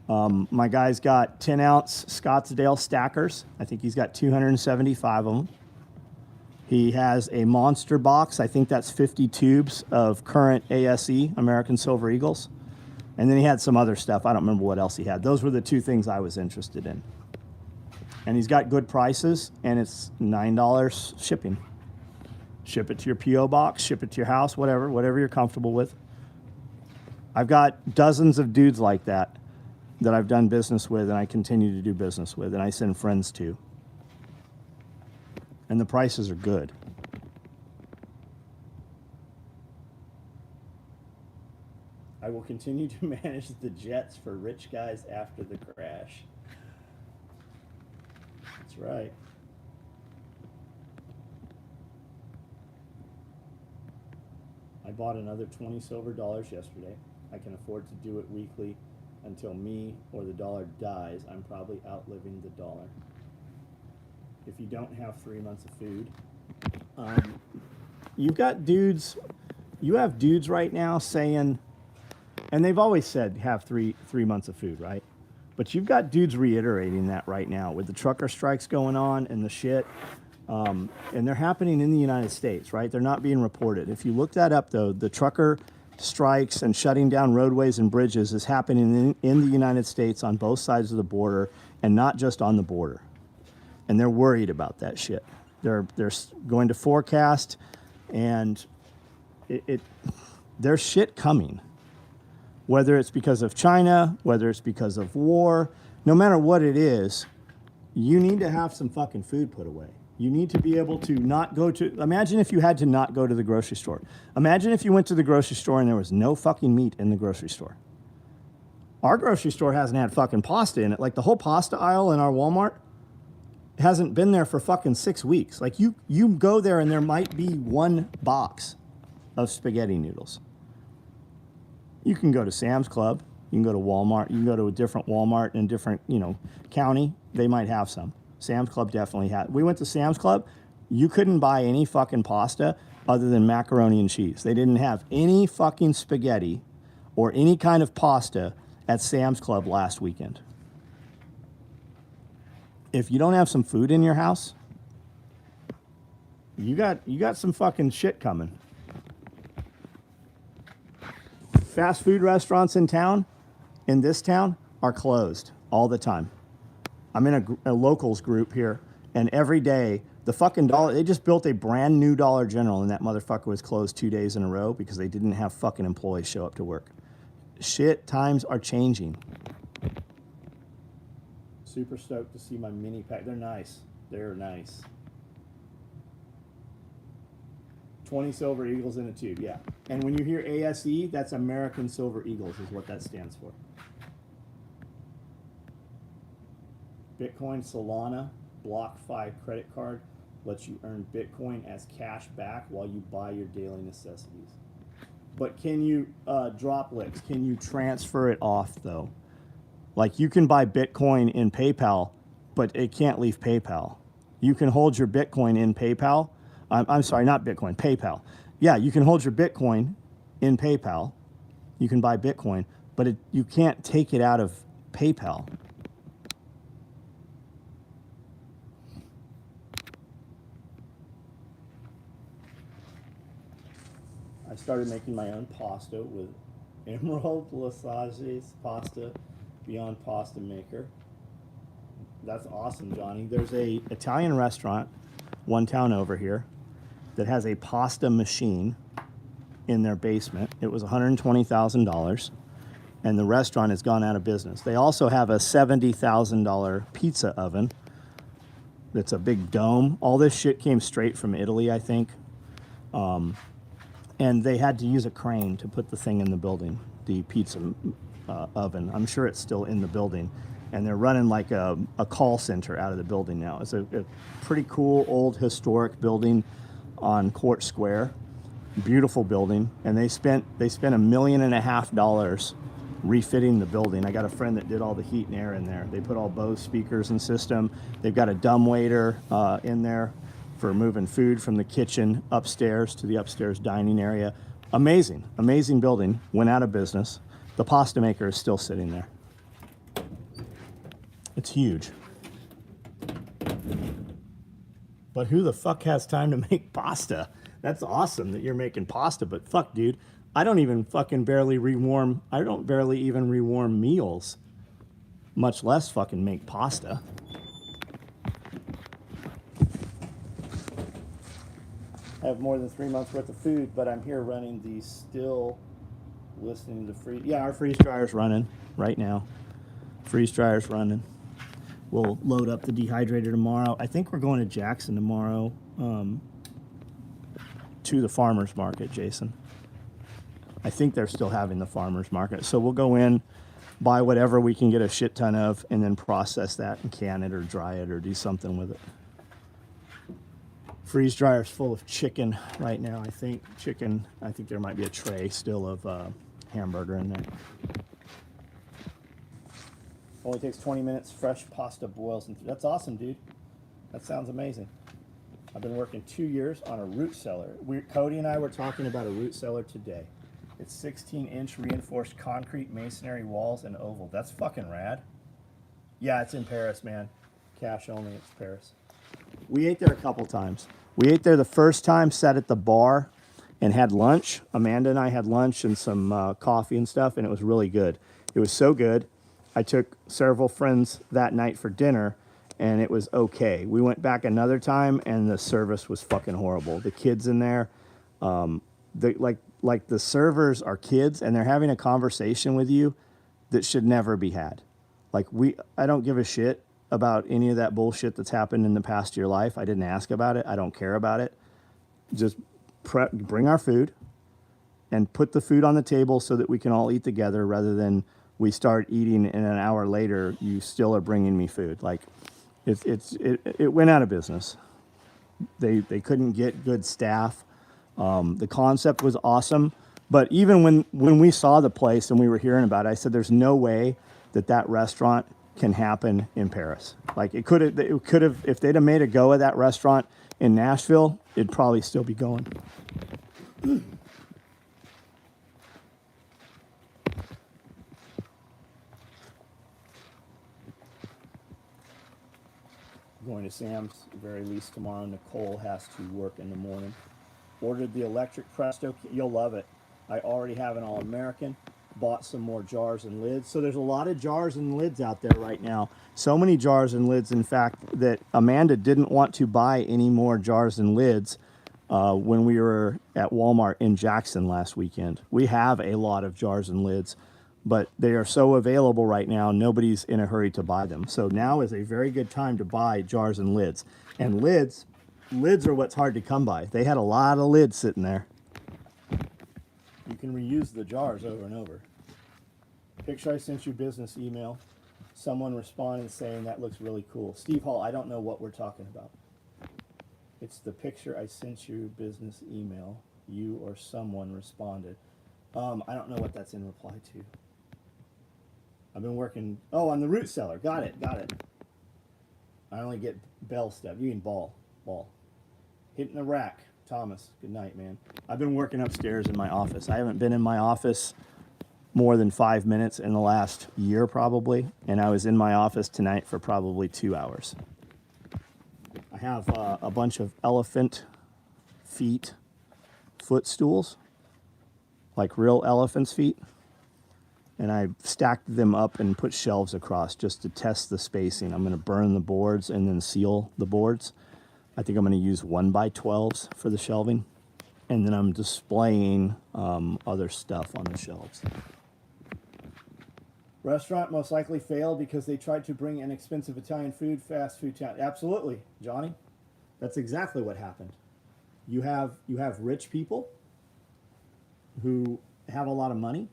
My guy's got 10-ounce Scottsdale stackers. I think he's got 275 of them. He has a monster box. I think that's 50 tubes of current ASE, American Silver Eagles. And then he had some other stuff. I don't remember what else he had. Those were the two things I was interested in. And he's got good prices, and it's $9 shipping. Ship it to your P.O. box, ship it to your house, whatever you're comfortable with. I've got dozens of dudes like that I've done business with and I continue to do business with, and I send friends to. And the prices are good. I will continue to manage the jets for rich guys after the crash. That's right. I bought another 20 silver dollars yesterday. I can afford to do it weekly until me or the dollar dies. I'm probably outliving the dollar. If you don't have 3 months of food, you have dudes right now saying, and they've always said have three months of food, right? But you've got dudes reiterating that right now with the trucker strikes going on and the shit. And they're happening in the United States, right? They're not being reported. If you look that up, though, the trucker strikes and shutting down roadways and bridges is happening in the United States on both sides of the border and not just on the border. And they're worried about that shit. They're going to forecast, and there's shit coming. Whether it's because of China, whether it's because of war, no matter what it is, you need to have some fucking food put away. You need to be able to not go to, imagine if you had to not go to the grocery store. Imagine if you went to the grocery store and there was no fucking meat in the grocery store. Our grocery store hasn't had fucking pasta in it. Like the whole pasta aisle in our Walmart hasn't been there for fucking 6 weeks. Like you go there and there might be one box of spaghetti noodles. You can go to Sam's Club, you can go to Walmart, you can go to a different Walmart in a different, county. They might have some. Sam's Club definitely had. We went to Sam's Club. You couldn't buy any fucking pasta other than macaroni and cheese. They didn't have any fucking spaghetti or any kind of pasta at Sam's Club last weekend. If you don't have some food in your house, You got some fucking shit coming. Fast food restaurants in this town, are closed all the time. I'm in a locals group here, and every day the fucking they just built a brand new Dollar General, and that motherfucker was closed 2 days in a row because they didn't have fucking employees show up to work. Shit, times are changing. Super stoked to see my mini pack. They're nice. They're nice. 20 Silver Eagles in a tube, yeah. And when you hear ASE, that's American Silver Eagles is what that stands for. Bitcoin Solana BlockFi credit card lets you earn Bitcoin as cash back while you buy your daily necessities. But can you, droplets, can you transfer it off though? Like you can buy Bitcoin in PayPal, but it can't leave PayPal. You can hold your Bitcoin in PayPal. I'm sorry, not Bitcoin, PayPal. Yeah, you can hold your Bitcoin in PayPal. You can buy Bitcoin, but you can't take it out of PayPal. I started making my own pasta with Emerald Lasage's pasta, Beyond Pasta Maker. That's awesome, Johnny. There's a Italian restaurant, one town over here, that has a pasta machine in their basement. It was $120,000, and the restaurant has gone out of business. They also have a $70,000 pizza oven that's a big dome. All this shit came straight from Italy, I think. And they had to use a crane to put the thing in the building, the pizza oven. I'm sure it's still in the building. And they're running like a call center out of the building now. It's a pretty cool old historic building on Court Square. Beautiful building. And they spent $1.5 million refitting the building. I got a friend that did all the heat and air in there. They put all Bose speakers in system. They've got a dumbwaiter in there for moving food from the kitchen upstairs to the upstairs dining area. Amazing, amazing building. Went out of business. The pasta maker is still sitting there. It's huge. But who the fuck has time to make pasta? That's awesome that you're making pasta, but fuck, dude, I don't even fucking barely rewarm. I don't barely even rewarm meals, much less fucking make pasta. I have more than 3 months worth of food, but I'm here running the still listening to freeze. Yeah, our freeze dryer's running right now. Freeze dryer's running. We'll load up the dehydrator tomorrow. I think we're going to Jackson tomorrow to the farmer's market, Jason. I think they're still having the farmer's market. So we'll go in, buy whatever we can get a shit ton of, and then process that and can it or dry it or do something with it. Freeze dryer's full of chicken right now, I think. I think there might be a tray still of hamburger in there. Only takes 20 minutes, fresh pasta boils. That's awesome, dude. That sounds amazing. I've been working 2 years on a root cellar. Cody and I were talking about a root cellar today. It's 16-inch reinforced concrete masonry walls and oval. That's fucking rad. Yeah, it's in Paris, man. Cash only, it's Paris. We ate there a couple times. We ate there the first time, sat at the bar and had lunch. Amanda and I had lunch and some coffee and stuff, and it was really good. It was so good. I took several friends that night for dinner, and it was okay. We went back another time, and the service was fucking horrible. The kids in there, like the servers are kids, and they're having a conversation with you that should never be had. Like I don't give a shit about any of that bullshit that's happened in the past of your life. I didn't ask about it. I don't care about it. Just bring our food and put the food on the table so that we can all eat together rather than we start eating and an hour later you still are bringing me food. Like it went out of business. They couldn't get good staff. The concept was awesome, but even when we saw the place and we were hearing about it, I said there's no way that restaurant can happen in Paris. Like it could have if they'd have made a go of that restaurant in Nashville, it'd probably still be going. Going to Sam's very least tomorrow. Nicole has to work in the morning. Ordered the electric Presto. You'll love it. I already have an All-American. Bought some more jars and lids. So there's a lot of jars and lids out there right now. So many jars and lids, in fact, that Amanda didn't want to buy any more jars and lids when we were at Walmart in Jackson last weekend. We have a lot of jars and lids, but they are so available right now, nobody's in a hurry to buy them. So now is a very good time to buy jars and lids. And lids are what's hard to come by. They had a lot of lids sitting there. You can reuse the jars over and over. Picture I sent you business email. Someone responded saying that looks really cool. Steve Hall, I don't know what we're talking about. It's the picture I sent you business email. You or someone responded. I don't know what that's in reply to. I've been working, oh, on the root cellar. Got it. I only get bell stuff. You mean ball. Hitting the rack. Thomas, good night, man. I've been working upstairs in my office. I haven't been in my office more than 5 minutes in the last year probably, and I was in my office tonight for probably 2 hours. I have a bunch of elephant feet footstools, like real elephant's feet, and I stacked them up and put shelves across just to test the spacing. I'm going to burn the boards and then seal the boards. I think I'm going to use 1x12s for the shelving, and then I'm displaying other stuff on the shelves. Restaurant most likely failed because they tried to bring in expensive Italian food, fast food town. Absolutely, Johnny. That's exactly what happened. You have rich people who have a lot of money,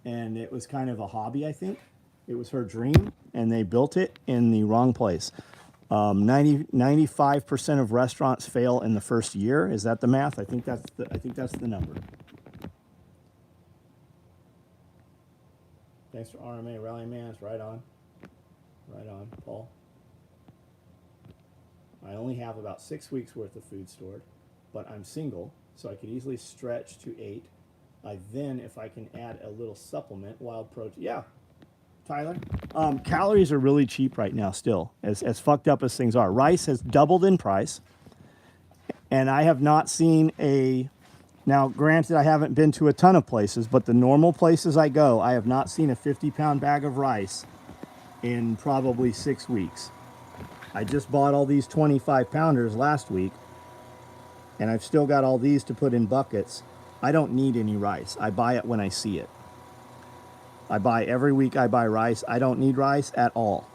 and it was kind of a hobby, I think. It was her dream, and they built it in the wrong place. 95% of restaurants fail in the first year. Is that the math? I think that's the number. Thanks for RMA Rally Mans. Right on, Paul. I only have about 6 weeks worth of food stored, but I'm single, so I could easily stretch to 8. Then, if I can add a little supplement, wild protein. Yeah, Tyler. Calories are really cheap right now still, as fucked up as things are. Rice has doubled in price, and I have not seen a... Now, granted, I haven't been to a ton of places, but the normal places I go, I have not seen a 50-pound bag of rice in probably 6 weeks. I just bought all these 25-pounders last week, and I've still got all these to put in buckets. I don't need any rice. I buy it when I see it. I buy every week. I buy rice. I don't need rice at all.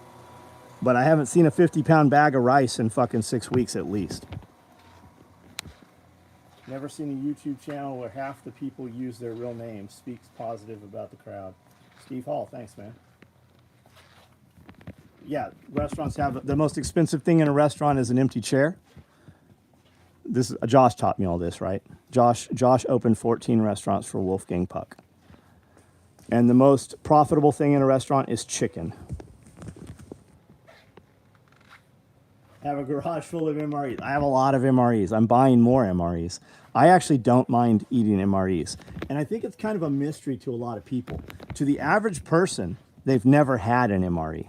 But I haven't seen a 50-pound bag of rice in fucking 6 weeks at least. Never seen a YouTube channel where half the people use their real name. Speaks positive about the crowd. Steve Hall, thanks, man. Yeah, restaurants have... The most expensive thing in a restaurant is an empty chair. Josh taught me all this, right? Josh opened 14 restaurants for Wolfgang Puck. And the most profitable thing in a restaurant is chicken. Have a garage full of MREs. I have a lot of MREs. I'm buying more MREs. I actually don't mind eating MREs. And I think it's kind of a mystery to a lot of people. To the average person, they've never had an MRE.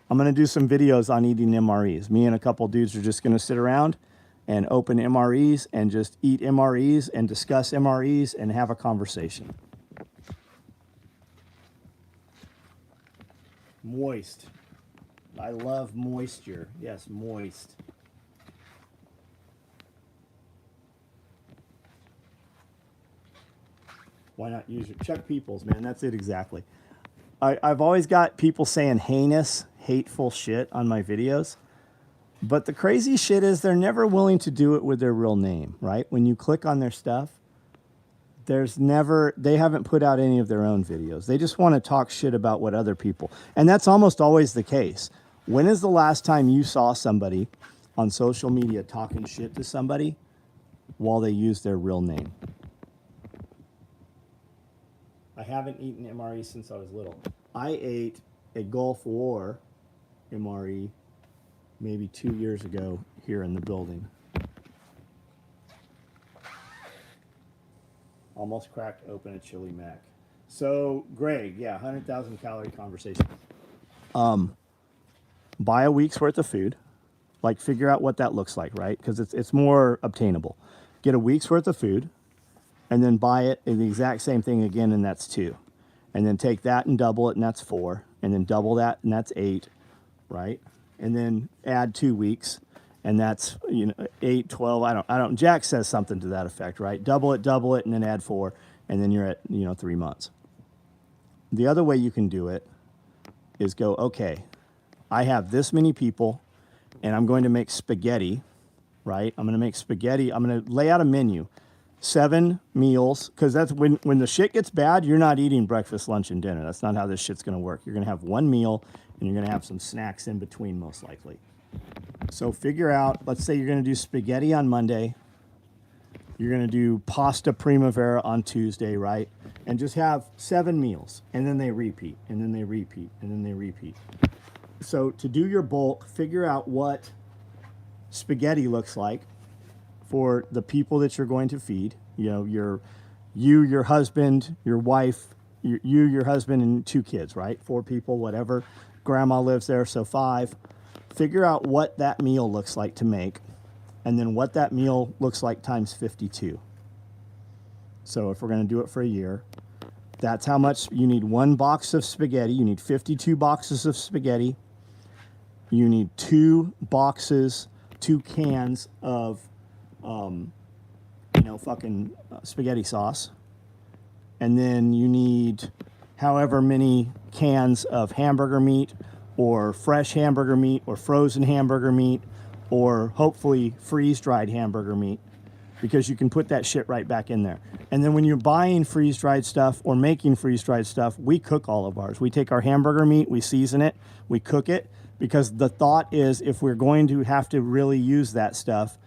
I'm going to do some videos on eating MREs. Me and a couple dudes are just going to sit around and open MREs and just eat MREs and discuss MREs and have a conversation. Moist. I love moisture. Yes, moist. Why not use your Chuck Peoples, man? That's it exactly. I've always got people saying heinous, hateful shit on my videos. But the crazy shit is they're never willing to do it with their real name, right? When you click on their stuff, they haven't put out any of their own videos. They just want to talk shit about what other people, and that's almost always the case. When is the last time you saw somebody on social media talking shit to somebody while they use their real name? I haven't eaten MRE since I was little. I ate a Gulf War MRE maybe 2 years ago here in the building. Almost cracked open a chili mac. So, Greg, yeah, 100,000 calorie conversation. buy a week's worth of food, like figure out what that looks like, right? Because it's more obtainable. Get a week's worth of food, and then buy it in the exact same thing again, and that's 2. And then take that and double it, and that's 4. And then double that, and that's 8, right? And then add 2 weeks, and that's 8, 12. I don't. Jack says something to that effect, right? Double it, and then add 4, and then you're at 3 months. The other way you can do it is go, okay, I have this many people, and I'm going to make spaghetti, right? I'm going to make spaghetti. I'm going to lay out a menu. 7 meals, because that's when the shit gets bad, you're not eating breakfast, lunch, and dinner. That's not how this shit's going to work. You're going to have 1 meal, and you're going to have some snacks in between, most likely. So figure out, let's say you're going to do spaghetti on Monday. You're going to do pasta primavera on Tuesday, right? And just have 7 meals, and then they repeat, and then they repeat, and then they repeat. So to do your bulk, figure out what spaghetti looks like for the people that you're going to feed. Your husband, your wife, your husband, and 2 kids, right? 4 people, whatever. Grandma lives there, so 5. Figure out what that meal looks like to make, and then what that meal looks like times 52. So if we're going to do it for a year, that's how much you need. 1 box of spaghetti. You need 52 boxes of spaghetti. You need 2 cans of spaghetti sauce. And then you need however many cans of hamburger meat, or fresh hamburger meat, or frozen hamburger meat, or hopefully freeze-dried hamburger meat, because you can put that shit right back in there. And then when you're buying freeze-dried stuff or making freeze-dried stuff, we cook all of ours. We take our hamburger meat, we season it, we cook it, because the thought is if we're going to have to really use that stuff,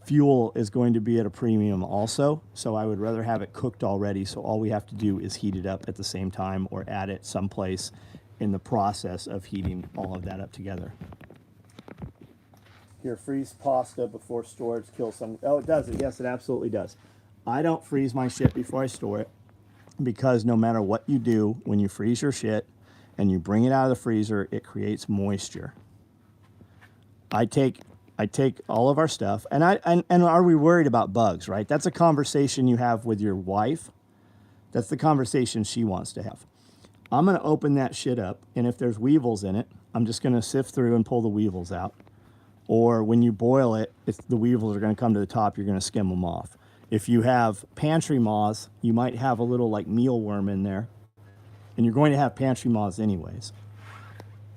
fuel is going to be at a premium also. So I would rather have it cooked already, so all we have to do is heat it up at the same time or add it someplace in the process of heating all of that up together. Here, freeze pasta before storage kills some. Oh, it does it. Yes, it absolutely does. I don't freeze my shit before I store it, because no matter what you do, when you freeze your shit and you bring it out of the freezer, it creates moisture. I take all of our stuff, and are we worried about bugs, right? That's a conversation you have with your wife. That's the conversation she wants to have. I'm going to open that shit up, and if there's weevils in it, I'm just going to sift through and pull the weevils out. Or when you boil it, if the weevils are going to come to the top, you're going to skim them off. If you have pantry moths, you might have a little like mealworm in there, and you're going to have pantry moths anyways.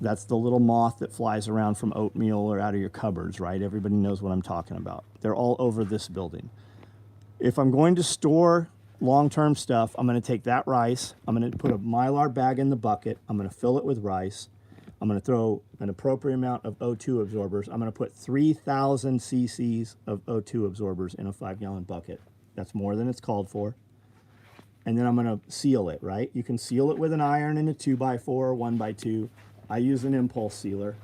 That's the little moth that flies around from oatmeal or out of your cupboards, right? Everybody knows what I'm talking about. They're all over this building. If I'm going to store long-term stuff, I'm going to take that rice, I'm going to put a Mylar bag in the bucket, I'm going to fill it with rice, I'm going to throw an appropriate amount of O2 absorbers. I'm going to put 3,000 cc's of O2 absorbers in a 5-gallon bucket. That's more than it's called for. And then I'm going to seal it, right? You can seal it with an iron in a 2x4 or 1x2. I use an impulse sealer.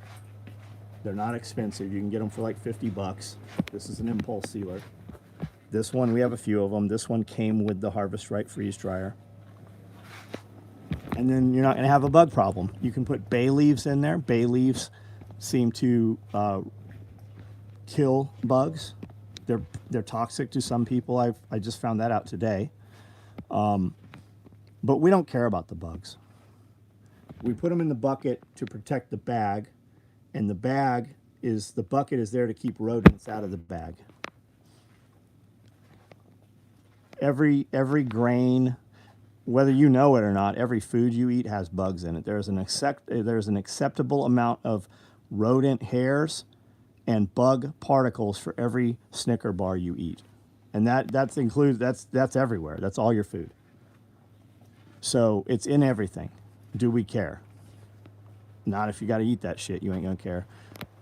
They're not expensive. You can get them for like 50 bucks. This is an impulse sealer. This one, we have a few of them. This one came with the Harvest Right freeze dryer. And then you're not going to have a bug problem. You can put bay leaves in there. Bay leaves seem to kill bugs. They're toxic to some people. I just found that out today. But we don't care about the bugs. We put them in the bucket to protect the bag, and the bucket is there to keep rodents out of the bag. Every grain, whether you know it or not, every food you eat has bugs in it. There's an acceptable amount of rodent hairs and bug particles for every Snicker bar you eat. And that's everywhere. That's all your food. So it's in everything. Do we care? Not if you got to eat that shit. You ain't gonna care.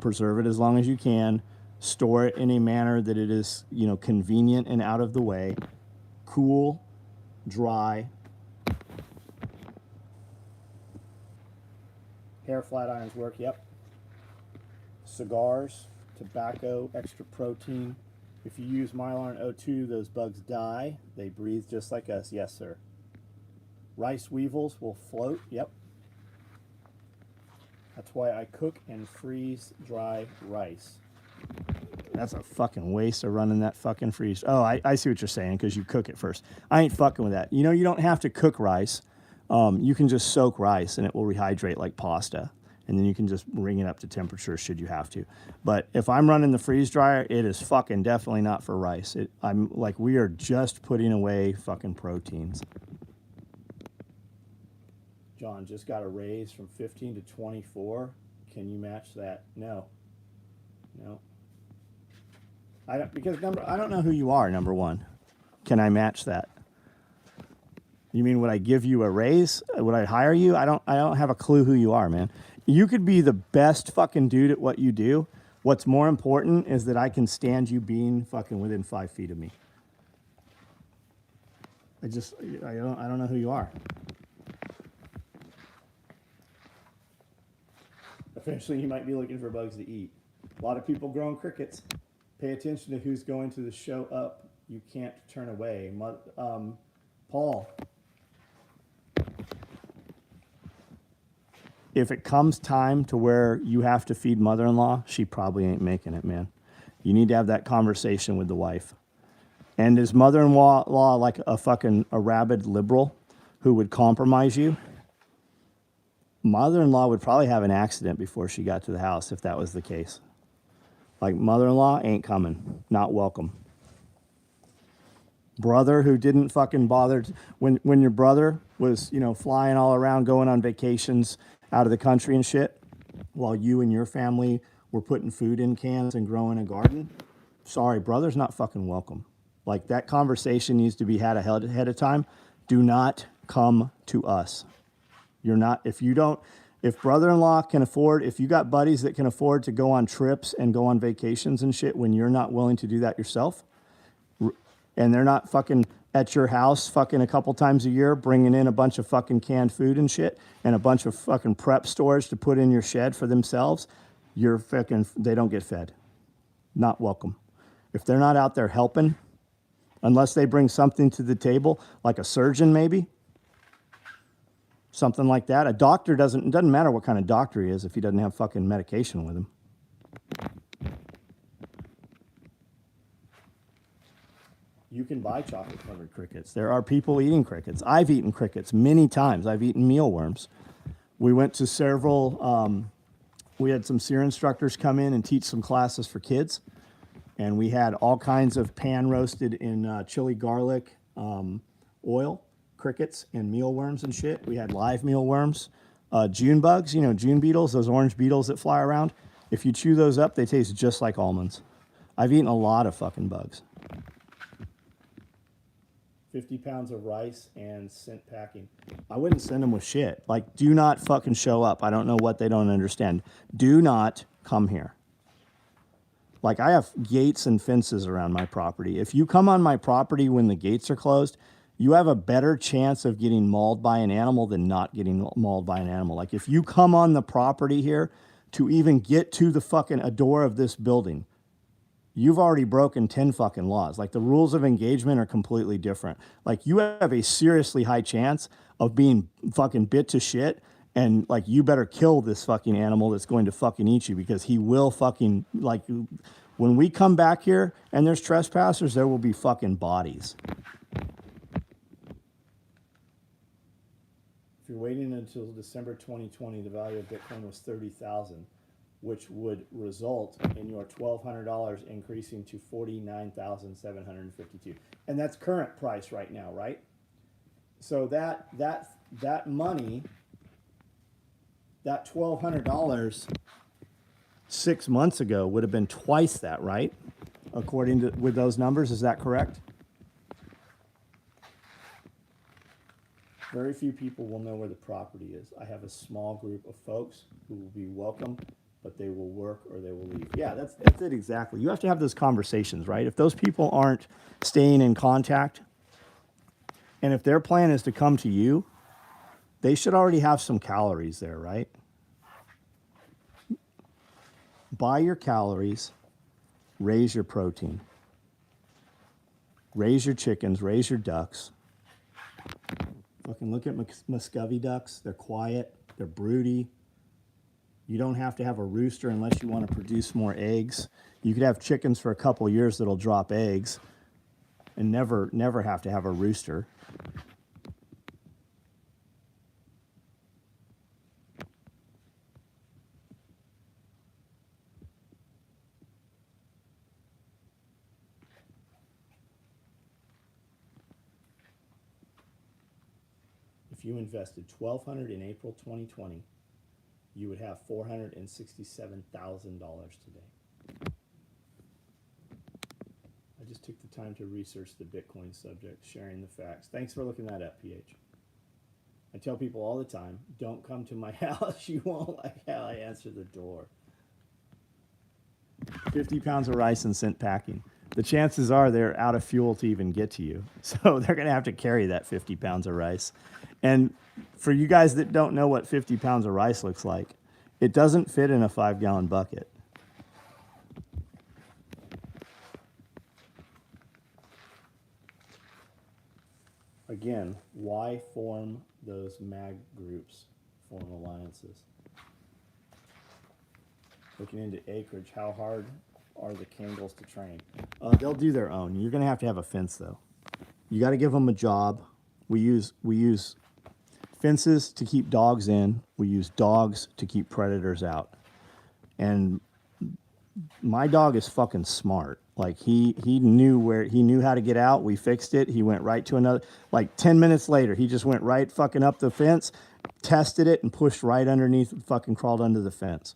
Preserve it as long as you can. Store it in a manner that it is, convenient and out of the way. Cool, dry. Hair flat irons work. Yep. Cigars, tobacco, extra protein. If you use Mylar and O2, those bugs die. They breathe just like us. Yes, sir. Rice weevils will float. Yep. That's why I cook and freeze dry rice. That's a fucking waste of running that fucking freeze. Oh, I see what you're saying, because you cook it first. I ain't fucking with that. You know, you don't have to cook rice. You can just soak rice and it will rehydrate like pasta. And then you can just bring it up to temperature should you have to. But if I'm running the freeze dryer, it is fucking definitely not for rice. I'm like, we are just putting away fucking proteins. John just got a raise from 15 to 24. Can you match that? No. I don't know who you are, number one. Can I match that? You mean, would I give you a raise? Would I hire you? I don't have a clue who you are, man. You could be the best fucking dude at what you do. What's more important is that I can stand you being fucking within 5 feet of me. I don't know who you are. Eventually, you might be looking for bugs to eat. A lot of people growing crickets. Pay attention to who's going to the show up. You can't turn away. Paul. If it comes time to where you have to feed mother-in-law, she probably ain't making it, man. You need to have that conversation with the wife. And is mother-in-law like a rabid liberal who would compromise you? Mother-in-law would probably have an accident before she got to the house if that was the case. Like, mother-in-law ain't coming. Not welcome. Brother who didn't fucking bother. When your brother was, flying all around, going on vacations out of the country and shit, while you and your family were putting food in cans and growing a garden, sorry, brother's not fucking welcome. Like, that conversation needs to be had ahead of time. Do not come to us. If brother-in-law can afford, if you got buddies that can afford to go on trips and go on vacations and shit when you're not willing to do that yourself, and they're not fucking at your house fucking a couple times a year bringing in a bunch of fucking canned food and shit and a bunch of fucking prep stores to put in your shed for themselves, they don't get fed. Not welcome. If they're not out there helping, unless they bring something to the table, like a surgeon maybe, something like that. A doctor it doesn't matter what kind of doctor he is if he doesn't have fucking medication with him. You can buy chocolate-covered crickets. There are people eating crickets. I've eaten crickets many times. I've eaten mealworms. We went to several, we had some SEER instructors come in and teach some classes for kids. And we had all kinds of pan-roasted in chili garlic oil crickets and mealworms and shit. We had live mealworms. June bugs, June beetles, those orange beetles that fly around. If you chew those up, they taste just like almonds. I've eaten a lot of fucking bugs. 50 pounds of rice and sent packing. I wouldn't send them with shit. Like, do not fucking show up. I don't know what they don't understand. Do not come here. Like, I have gates and fences around my property. If you come on my property when the gates are closed, you have a better chance of getting mauled by an animal than not getting mauled by an animal. Like, if you come on the property here to even get to the fucking a door of this building, you've already broken 10 fucking laws. Like, the rules of engagement are completely different. Like, you have a seriously high chance of being fucking bit to shit, and like, you better kill this fucking animal that's going to fucking eat you, because he will fucking, like, when we come back here and there's trespassers, there will be fucking bodies. If you're waiting until December 2020, the value of Bitcoin was 30,000, which would result in your $1,200 increasing to 49,752. And that's current price right now, right? So that money, that $1,200 6 months ago would have been twice that, right? According to, with those numbers, is that correct? Very few people will know where the property is. I have a small group of folks who will be welcome, but they will work or they will leave. Yeah, that's it exactly. You have to have those conversations, right? If those people aren't staying in contact, and if their plan is to come to you, they should already have some calories there, right? Buy your calories, raise your protein. Raise your chickens, raise your ducks. Fucking look at Muscovy ducks. They're quiet, they're broody. You don't have to have a rooster unless you want to produce more eggs. You could have chickens for a couple years that'll drop eggs and never have to have a rooster. If you invested $1,200 in April 2020, you would have $467,000 today. I just took the time to research the Bitcoin subject, sharing the facts. Thanks for looking that up, PH. I tell people all the time, don't come to my house. You won't like how I answer the door. 50 pounds of rice and sent packing. The chances are they're out of fuel to even get to you. So they're going to have to carry that 50 pounds of rice. And for you guys that don't know what 50 pounds of rice looks like, it doesn't fit in a 5-gallon bucket. Again, why form those mag groups, form alliances? Looking into acreage, how hard are the Kangles to train? They'll do their own. You're going to have a fence, though. You got to give them a job. We use fences to keep dogs in. We use dogs to keep predators out. And my dog is fucking smart. Like he knew how to get out. We fixed it. He went right to another. Like 10 minutes later, he just went right fucking up the fence, tested it, and pushed right underneath. Fucking crawled under the fence.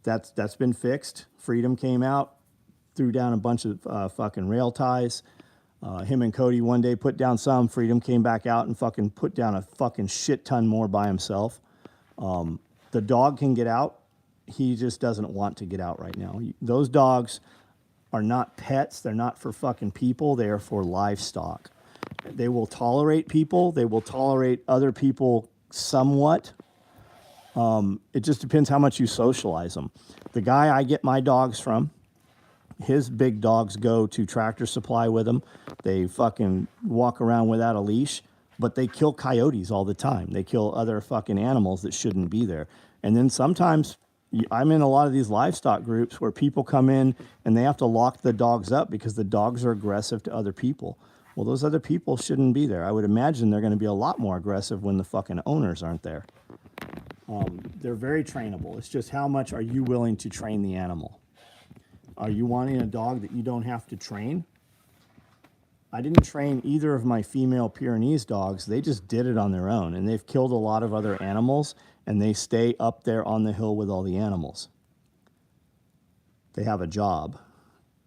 That's been fixed. Freedom came out, threw down a bunch of fucking rail ties. Him and Cody one day put down some. Freedom came back out and fucking put down a fucking shit ton more by himself. The dog can get out. He just doesn't want to get out right now. Those dogs are not pets. They're not for fucking people. They are for livestock. They will tolerate people. They will tolerate other people somewhat. It just depends how much you socialize them. The guy I get my dogs from, his big dogs go to Tractor Supply with him. They fucking walk around without a leash, but they kill coyotes all the time. They kill other fucking animals that shouldn't be there. And then sometimes I'm in a lot of these livestock groups where people come in and they have to lock the dogs up because the dogs are aggressive to other people. Well, those other people shouldn't be there. I would imagine they're going to be a lot more aggressive when the fucking owners aren't there. They're very trainable. It's just how much are you willing to train the animal? Are you wanting a dog that you don't have to train? I didn't train either of my female Pyrenees dogs. They just did it on their own, and they've killed a lot of other animals, and they stay up there on the hill with all the animals. They have a job.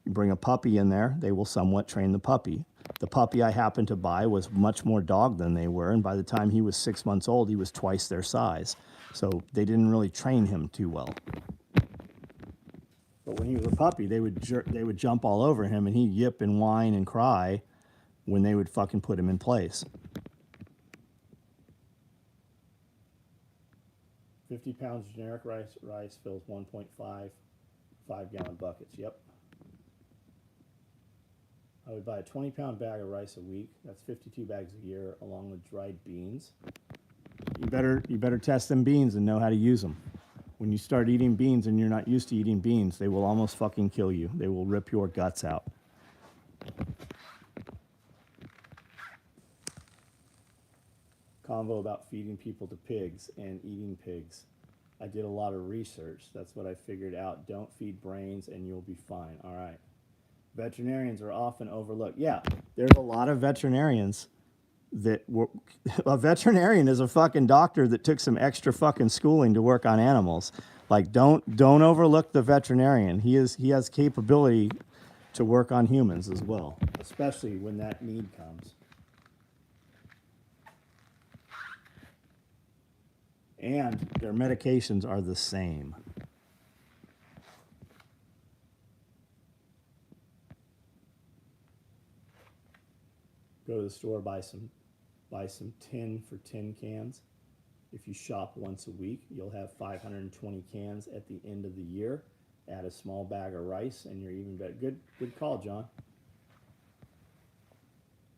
You bring a puppy in there, they will somewhat train the puppy. The puppy I happened to buy was much more dog than they were, and by the time he was 6 months old, he was twice their size. So they didn't really train him too well. But when he was a puppy, they would jump all over him, and he'd yip and whine and cry when they would fucking put him in place. 50 pounds generic rice fills 1.5 5-gallon buckets. Yep. I would buy a 20-pound bag of rice a week. That's 52 bags a year, along with dried beans. You better test them beans and know how to use them. When you start eating beans and you're not used to eating beans, they will almost fucking kill you. They will rip your guts out. Convo about feeding people to pigs and eating pigs. I did a lot of research. That's what I figured out. Don't feed brains and you'll be fine. All right. Veterinarians are often overlooked. Yeah, there's a lot of veterinarians a veterinarian is a fucking doctor that took some extra fucking schooling to work on animals. Like, don't overlook the veterinarian. He has capability to work on humans as well, especially when that need comes. And their medications are the same. Go to the store, buy some tin for tin cans. If you shop once a week, you'll have 520 cans at the end of the year. Add a small bag of rice, and you're even better. Good call, John.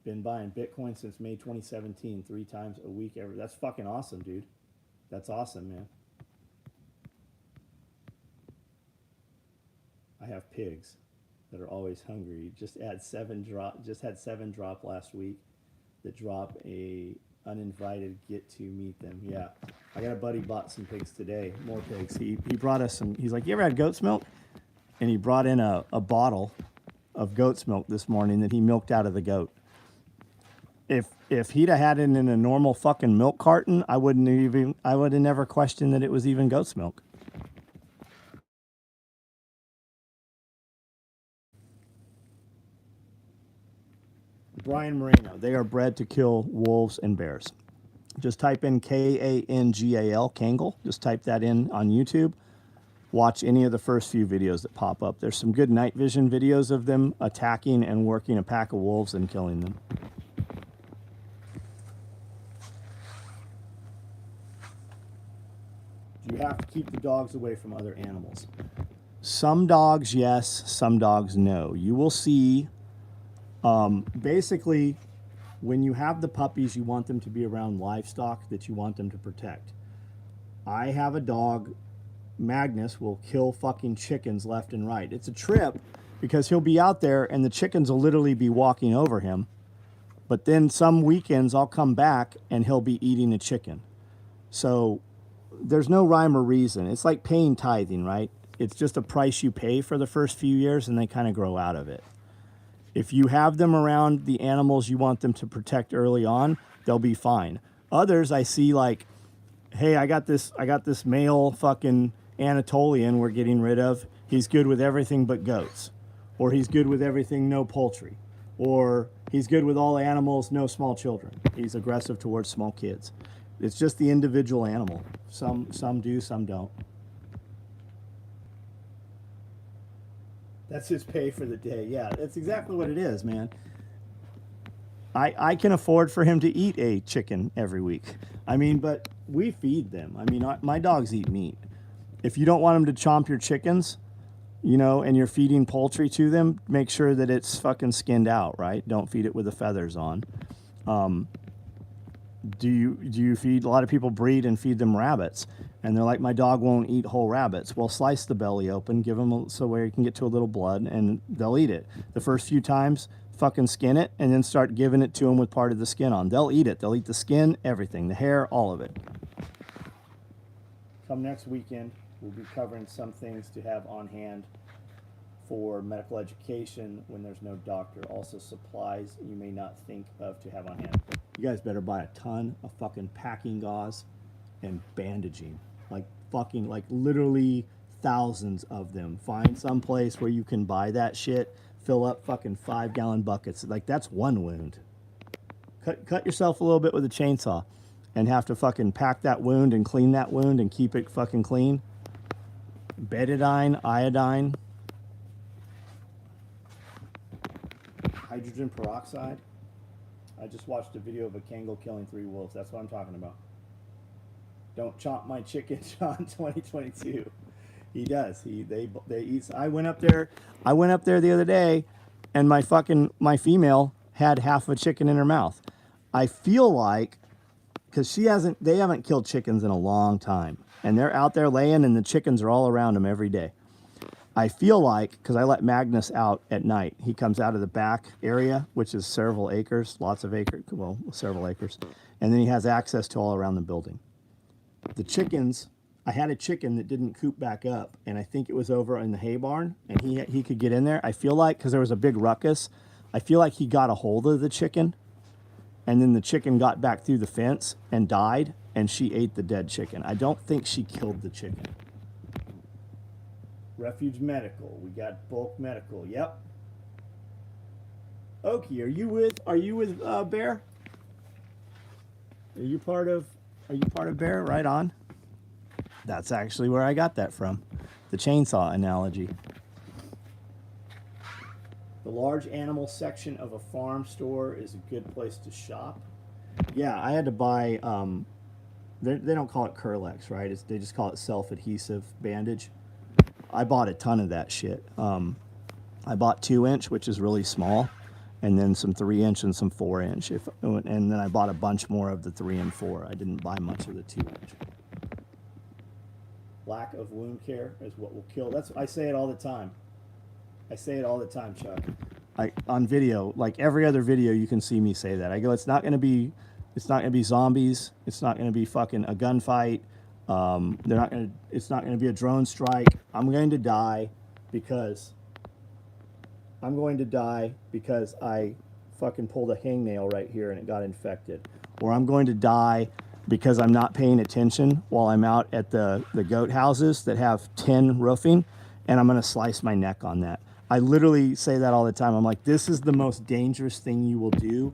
Been buying Bitcoin since May 2017, 3 times a week. That's fucking awesome, dude. That's awesome, man. I have pigs that are always hungry. Just had 7 drop last week that drop a uninvited get to meet them. Yeah, I got a buddy bought some pigs today, more pigs. He brought us some. He's like, you ever had goat's milk? And he brought in a bottle of goat's milk this morning that he milked out of the goat. If he'd have had it in a normal fucking milk carton, I would have never questioned that it was even goat's milk. Brian Moreno, they are bred to kill wolves and bears. Just type in Kangal, Kangal. Just type that in on YouTube. Watch any of the first few videos that pop up. There's some good night vision videos of them attacking and working a pack of wolves and killing them. Do you have to keep the dogs away from other animals? Some dogs, yes. Some dogs, no. You will see, basically, when you have the puppies, you want them to be around livestock that you want them to protect. I have a dog, Magnus, will kill fucking chickens left and right. It's a trip because he'll be out there and the chickens will literally be walking over him. But then some weekends I'll come back and he'll be eating a chicken. So there's no rhyme or reason. It's like paying tithing, right? It's just a price you pay for the first few years and they kind of grow out of it. If you have them around the animals you want them to protect early on, they'll be fine. Others I see like, hey, I got this male fucking Anatolian we're getting rid of. He's good with everything but goats. Or he's good with everything, no poultry. Or he's good with all animals, no small children. He's aggressive towards small kids. It's just the individual animal. Some do, some don't. That's his pay for the day. Yeah, that's exactly what it is, man. I can afford for him to eat a chicken every week. I mean, but we feed them. I mean, my dogs eat meat. If you don't want them to chomp your chickens, you know, and you're feeding poultry to them, make sure that it's fucking skinned out, right? Don't feed it with the feathers on. Do you feed, a lot of people breed and feed them rabbits, and they're like, my dog won't eat whole rabbits. Well, slice the belly open, give them so where you can get to a little blood, and they'll eat it. The first few times, fucking skin it, and then start giving it to them with part of the skin on. They'll eat it. They'll eat the skin, everything, the hair, all of it. Come next weekend, we'll be covering some things to have on hand for medical education when there's no doctor. Also supplies you may not think of to have on hand. You guys better buy a ton of fucking packing gauze and bandaging. Like fucking, like literally thousands of them. Find some place where you can buy that shit. Fill up fucking 5-gallon buckets. Like that's one wound. Cut yourself a little bit with a chainsaw and have to fucking pack that wound and clean that wound and keep it fucking clean. Betadine, iodine, hydrogen peroxide. I just watched a video of a Kangal killing 3 wolves. That's what I'm talking about. Don't chomp my chicken, John. 2022. He does. They eat. I went up there the other day, and my female had half a chicken in her mouth. I feel like, because they haven't killed chickens in a long time, and they're out there laying, and the chickens are all around them every day. I feel like, because I let Magnus out at night, he comes out of the back area, which is several acres, several acres, and then he has access to all around the building. The chickens, I had a chicken that didn't coop back up, and I think it was over in the hay barn, and he could get in there. I feel like, because there was a big ruckus, I feel like he got a hold of the chicken, and then the chicken got back through the fence and died, and she ate the dead chicken. I don't think she killed the chicken. Refuge Medical. We got Bulk Medical. Yep. Okie, are you with Bear? Are you part of Bear? Right on. That's actually where I got that from. The chainsaw analogy. The large animal section of a farm store is a good place to shop. Yeah, I had to buy they don't call it Curlex, right? They just call it self-adhesive bandage. I bought a ton of that shit. I bought 2-inch, which is really small, and then some 3-inch and some 4-inch. And then I bought a bunch more of the 3 and 4. I didn't buy much of the 2-inch. Lack of wound care is what will kill. I say it all the time. I say it all the time, Chuck. On video, like every other video, you can see me say that. I go, it's not going to be zombies. It's not going to be fucking a gunfight. It's not going to be a drone strike. I'm going to die because I fucking pulled a hangnail right here and it got infected. Or I'm going to die because I'm not paying attention while I'm out at the goat houses that have tin roofing, and I'm going to slice my neck on that. I literally say that all the time. I'm like, this is the most dangerous thing you will do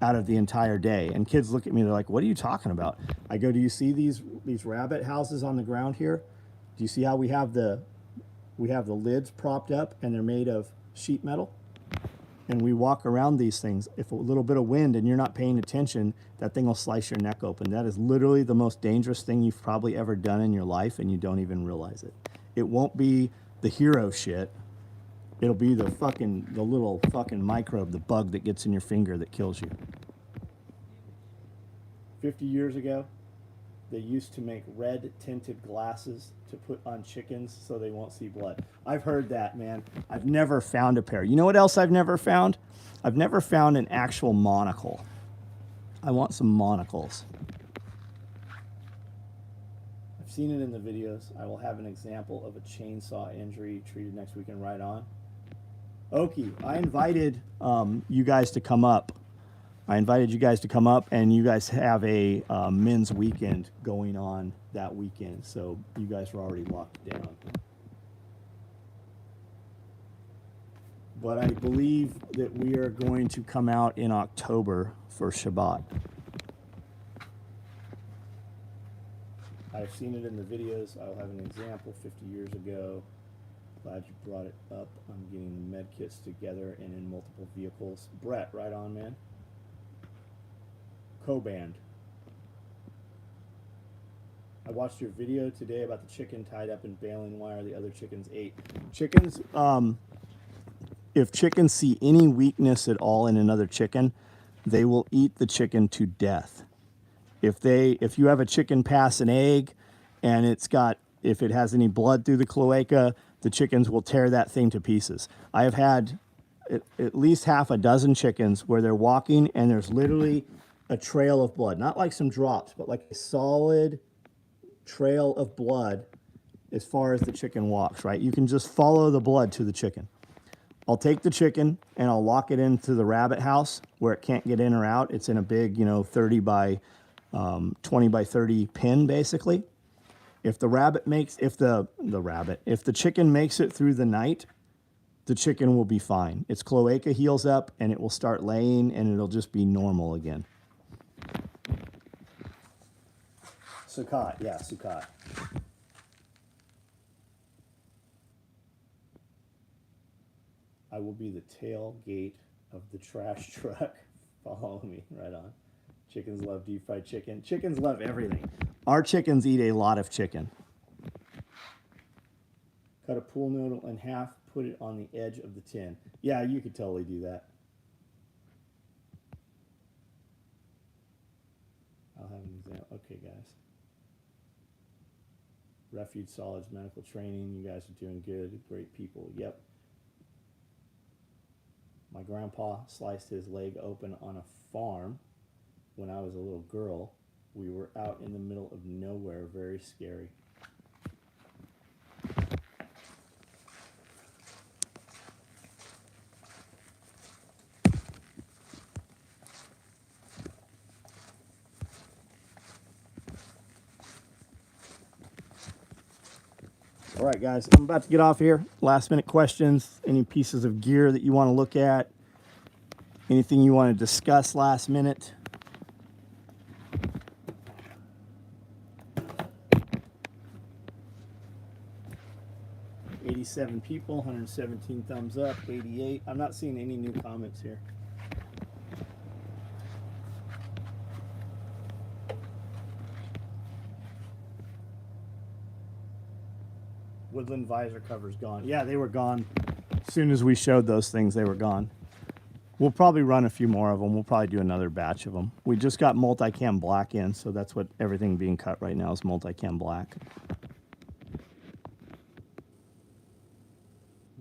out of the entire day. And kids look at me, they're like, what are you talking about? I go, do you see these rabbit houses on the ground here? Do you see how we have the lids propped up and they're made of sheet metal? And we walk around these things. If a little bit of wind and you're not paying attention, that thing will slice your neck open. That is literally the most dangerous thing you've probably ever done in your life, and you don't even realize it. It won't be the hero shit. It'll be the little fucking microbe, the bug that gets in your finger that kills you. 50 years ago, they used to make red tinted glasses to put on chickens so they won't see blood. I've heard that, man. I've never found a pair. You know what else I've never found? I've never found an actual monocle. I want some monocles. I've seen it in the videos. I will have an example of a chainsaw injury treated next week and right on. Okie, I invited you guys to come up. And you guys have a men's weekend going on that weekend, so you guys are already locked down. But I believe that we are going to come out in October for Shabbat. I've seen it in the videos. I'll have an example 50 years ago. Glad you brought it up. I'm getting the med kits together and in multiple vehicles. Brett, right on, man. Co-band. I watched your video today about the chicken tied up in baling wire the other chickens ate. Chickens, if chickens see any weakness at all in another chicken, they will eat the chicken to death. If you have a chicken pass an egg and if it has any blood through the cloaca, the chickens will tear that thing to pieces. I have had at least half a dozen chickens where they're walking and there's literally a trail of blood, not like some drops, but like a solid trail of blood as far as the chicken walks, right? You can just follow the blood to the chicken. I'll take the chicken and I'll lock it into the rabbit house where it can't get in or out. It's in a big, 30 by 20 by 30 pin, basically. If the chicken makes it through the night, the chicken will be fine. Its cloaca heals up and it will start laying and it'll just be normal again. Sukkot, yeah, Sukkot. I will be the tailgate of the trash truck. Follow me, right on. Chickens love deep fried chicken. Chickens love everything. Our chickens eat a lot of chicken. Cut a pool noodle in half, put it on the edge of the tin. Yeah, you could totally do that. I'll have an example. Okay, guys. Refuge Solids Medical Training. You guys are doing good. Great people. Yep. My grandpa sliced his leg open on a farm when I was a little girl. We were out in the middle of nowhere. Very scary. All right, guys, I'm about to get off here. Last minute questions, any pieces of gear that you want to look at, anything you want to discuss last minute. $87 people, 117 thumbs up, 88. I'm not seeing any new comments here. Woodland visor covers gone. Yeah, they were gone. As soon as we showed those things, they were gone. We'll probably run a few more of them. We'll probably do another batch of them. We just got multicam black in, so that's what everything being cut right now is, multicam black.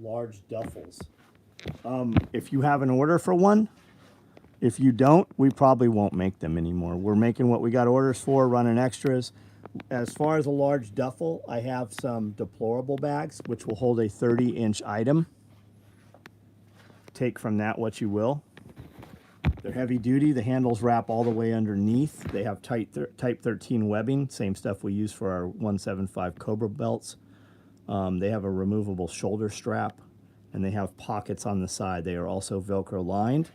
large duffels. If you have an order for one, if you don't, we probably won't make them anymore. We're making what we got orders for, running extras. As far as a large duffel, I have some deplorable bags, which will hold a 30-inch item. Take from that what you will. They're heavy duty. The handles wrap all the way underneath. They have Type 13 webbing, same stuff we use for our 175 Cobra belts. They have a removable shoulder strap, and they have pockets on the side. They are also Velcro lined,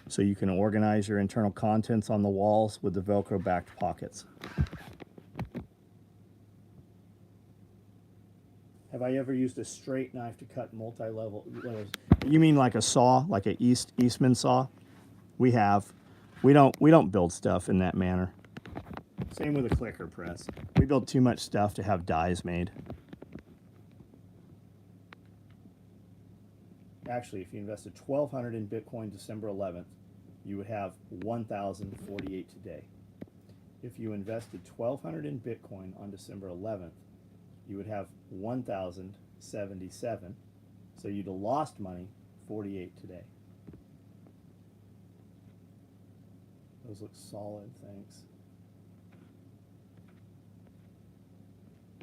so you can organize your internal contents on the walls with the Velcro backed pockets. Have I ever used a straight knife to cut multi-level? You mean like a saw, like an Eastman saw? We have. We don't build stuff in that manner. Same with a clicker press. We build too much stuff to have dies made. Actually, if you invested $1,200 in Bitcoin December 11th, you would have 1,048 today. If you invested $1,200 in Bitcoin on December 11th, you would have 1,077. So you'd have lost money 48 today. Those look solid, thanks.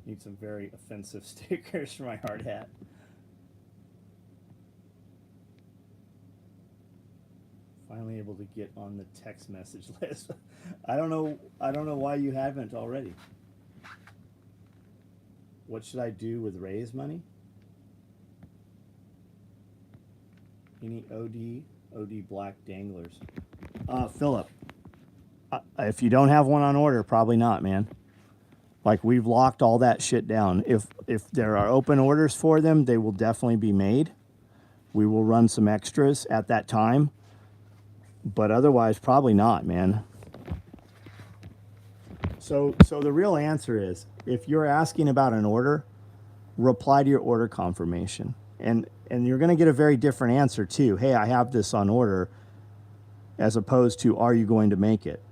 Need some very offensive stickers for my hard hat. Finally able to get on the text message list. I don't know why you haven't already. What should I do with Ray's money? Any OD black danglers? Philip, if you don't have one on order, probably not, man. Like, we've locked all that shit down. If there are open orders for them, they will definitely be made. We will run some extras at that time. But otherwise, probably not, man. So the real answer is, if you're asking about an order, reply to your order confirmation. And you're going to get a very different answer, too. Hey, I have this on order, as opposed to, are you going to make it?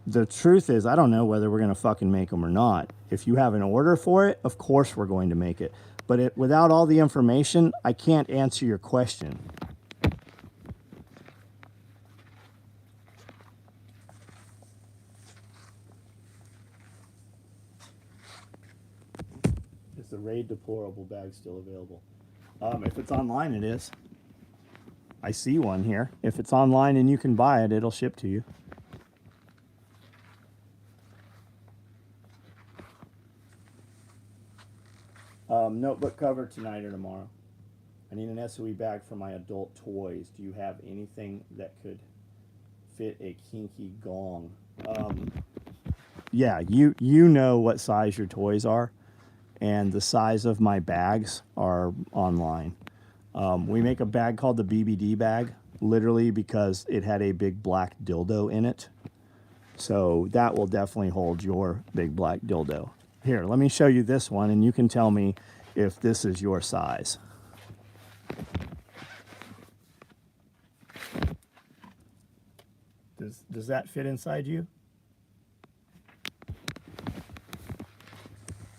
The truth is, I don't know whether we're going to fucking make them or not. If you have an order for it, of course we're going to make it. But without all the information, I can't answer your question. Is the Raid Deplorable bag still available? If it's online, it is. I see one here. If it's online and you can buy it, it'll ship to you. Notebook cover tonight or tomorrow. I need an SOE bag for my adult toys. Do you have anything that could fit a kinky gong? Yeah, you know what size your toys are, and the size of my bags are online. We make a bag called the BBD bag, literally because it had a big black dildo in it. So that will definitely hold your big black dildo. Here, let me show you this one, and you can tell me if this is your size. Does that fit inside you?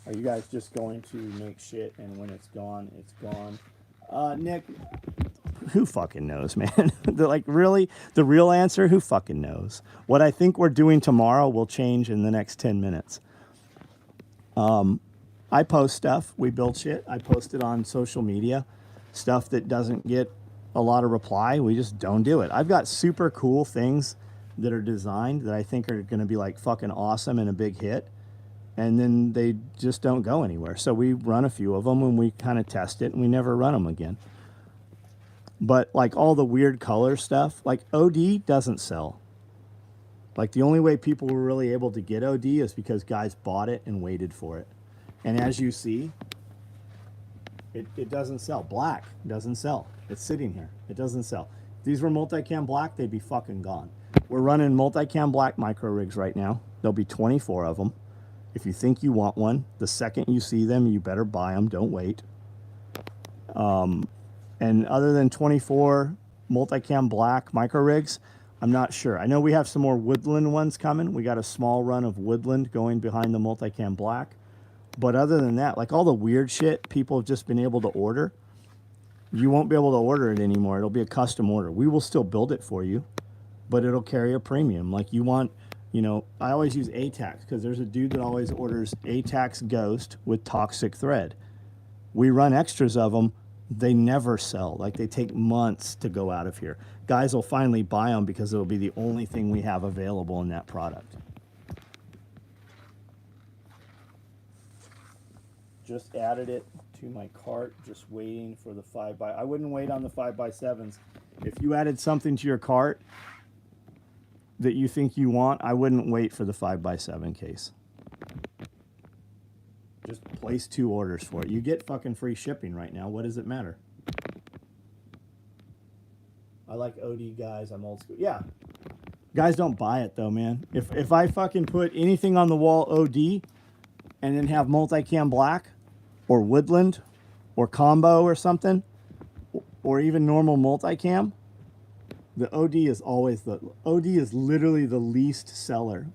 Are you guys just going to make shit and when it's gone, it's gone? Nick, who fucking knows, man? Like, really? The real answer, who fucking knows? What I think we're doing tomorrow will change in the next 10 minutes. I post stuff. We build shit. I post it on social media. Stuff that doesn't get a lot of reply, we just don't do it. I've got super cool things that are designed that I think are going to be like fucking awesome and a big hit. And then they just don't go anywhere. So we run a few of them and we kind of test it and we never run them again. But like all the weird color stuff, like OD doesn't sell. Like, the only way people were really able to get OD is because guys bought it and waited for it. And as you see, it doesn't sell. Black doesn't sell. It's sitting here. It doesn't sell. If these were multicam black, they'd be fucking gone. We're running multicam black micro rigs right now. There'll be 24 of them. If you think you want one, the second you see them, you better buy them. Don't wait. And other than 24 multicam black micro rigs, I'm not sure. I know we have some more woodland ones coming. We got a small run of woodland going behind the multicam black. But other than that, like all the weird shit people have just been able to order, You won't be able to order it anymore. It'll be a custom order. We will still build it for you, but it'll carry a premium. Like you want, you know, I always use ATAX because there's a dude that always orders ATAX Ghost with toxic thread. We run extras of them. They never sell. Like they take months to go out of here. Guys will finally buy them because it'll be the only thing we have available in that product. Just added it to my cart, just waiting for the 5x. I wouldn't wait on the 5x7s. If you added something to your cart that you think you want, I wouldn't wait for the 5x7 case. Just place 2 orders for it. You get fucking free shipping right now. What does it matter? I like OD guys. I'm old school. Yeah. Guys don't buy it though, man. If I fucking put anything on the wall OD and then have multicam black or woodland or combo or something, or even normal multicam, the OD is always OD is literally the least seller.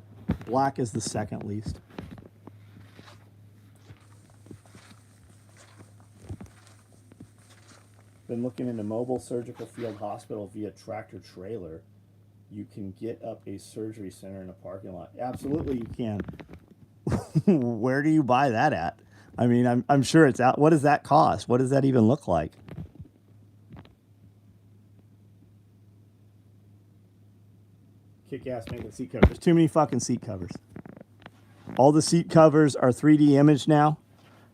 Black is the second least. Been looking into mobile surgical field hospital via tractor trailer. You can get up a surgery center in a parking lot. Absolutely you can. Where do you buy that at? I mean, I'm sure it's out. What does that cost? What does that even look like? Kick-ass making seat covers. There's too many fucking seat covers. All the seat covers are 3D imaged now.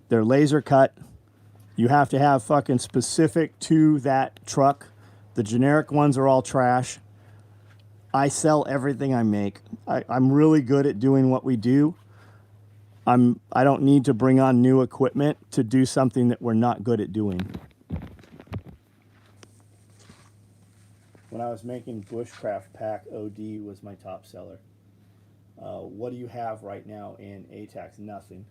They're laser cut. You have to have fucking specific to that truck. The generic ones are all trash. I sell everything I make. I'm really good at doing what we do. I don't need to bring on new equipment to do something that we're not good at doing. When I was making bushcraft pack, OD was my top seller. What do you have right now in ATAX? Nothing.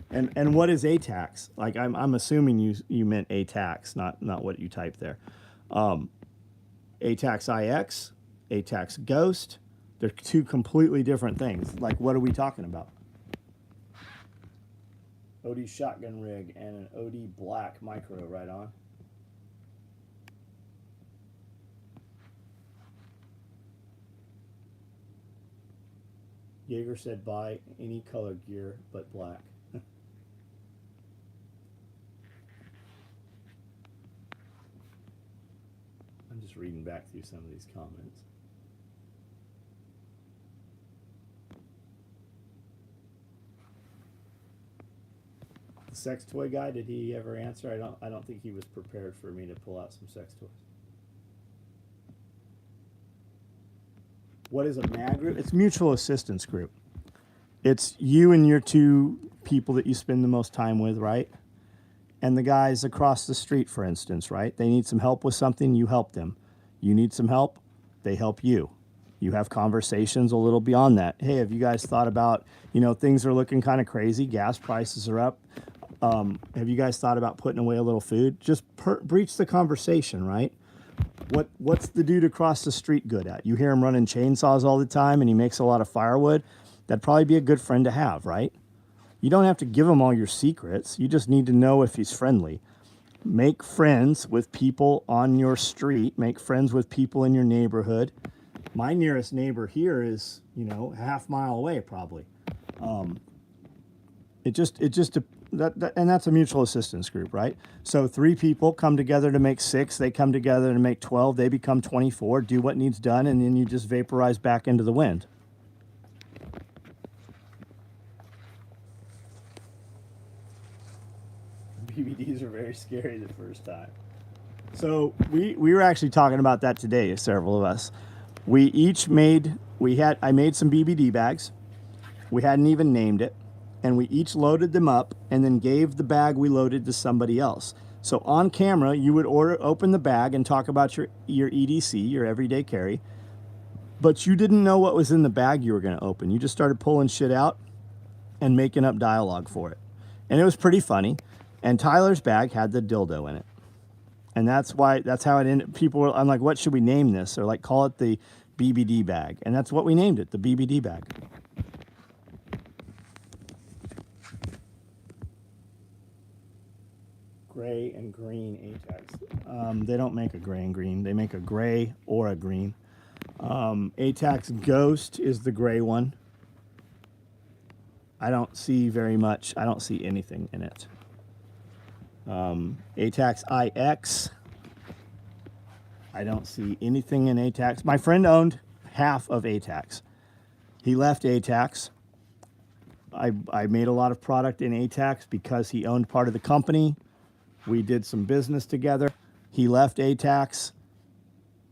And what is ATAX? Like I'm assuming you meant ATAX, not what you typed there. ATAX IX, ATAX Ghost. They're 2 completely different things. Like what are we talking about? OD shotgun rig and an OD black micro, right on. Jaeger said buy any color gear but black. I'm just reading back through some of these comments. The sex toy guy, did he ever answer? I don't think he was prepared for me to pull out some sex toys. What is a MAG group? It's mutual assistance group. It's you and your 2 people that you spend the most time with, right? And the guys across the street, for instance, right? They need some help with something, you help them. You need some help, they help you. You have conversations a little beyond that. Hey, have you guys thought about, you know, things are looking kind of crazy, gas prices are up. Have you guys thought about putting away a little food? Just breach the conversation, right? What's the dude across the street good at? You hear him running chainsaws all the time and he makes a lot of firewood. That'd probably be a good friend to have, right? You don't have to give him all your secrets. You just need to know if he's friendly. Make friends with people on your street. Make friends with people in your neighborhood. My nearest neighbor here is, you know, a half mile away probably. And that's a mutual assistance group, right? So 3 people come together to make 6. They come together to make 12. They become 24. Do what needs done, and then you just vaporize back into the wind. BBDs are very scary the first time. So we were actually talking about that today, several of us. I made some BBD bags. We hadn't even named it. And we each loaded them up and then gave the bag we loaded to somebody else. So on camera, you would open the bag and talk about your EDC, your everyday carry. But you didn't know what was in the bag you were going to open. You just started pulling shit out and making up dialogue for it. And it was pretty funny. And Tyler's bag had the dildo in it. And that's how it ended. I'm like, what should we name this? Or like, call it the BBD bag. And that's what we named it, the BBD bag. gray and green ATAX. They don't make a gray and green. They make a gray or a green. ATAX Ghost is the gray one. I don't see very much. I don't see anything in it. ATAX IX. I don't see anything in ATAX. My friend owned half of ATAX. He left ATAX. I made a lot of product in ATAX because he owned part of the company. We did some business together. He left ATAX.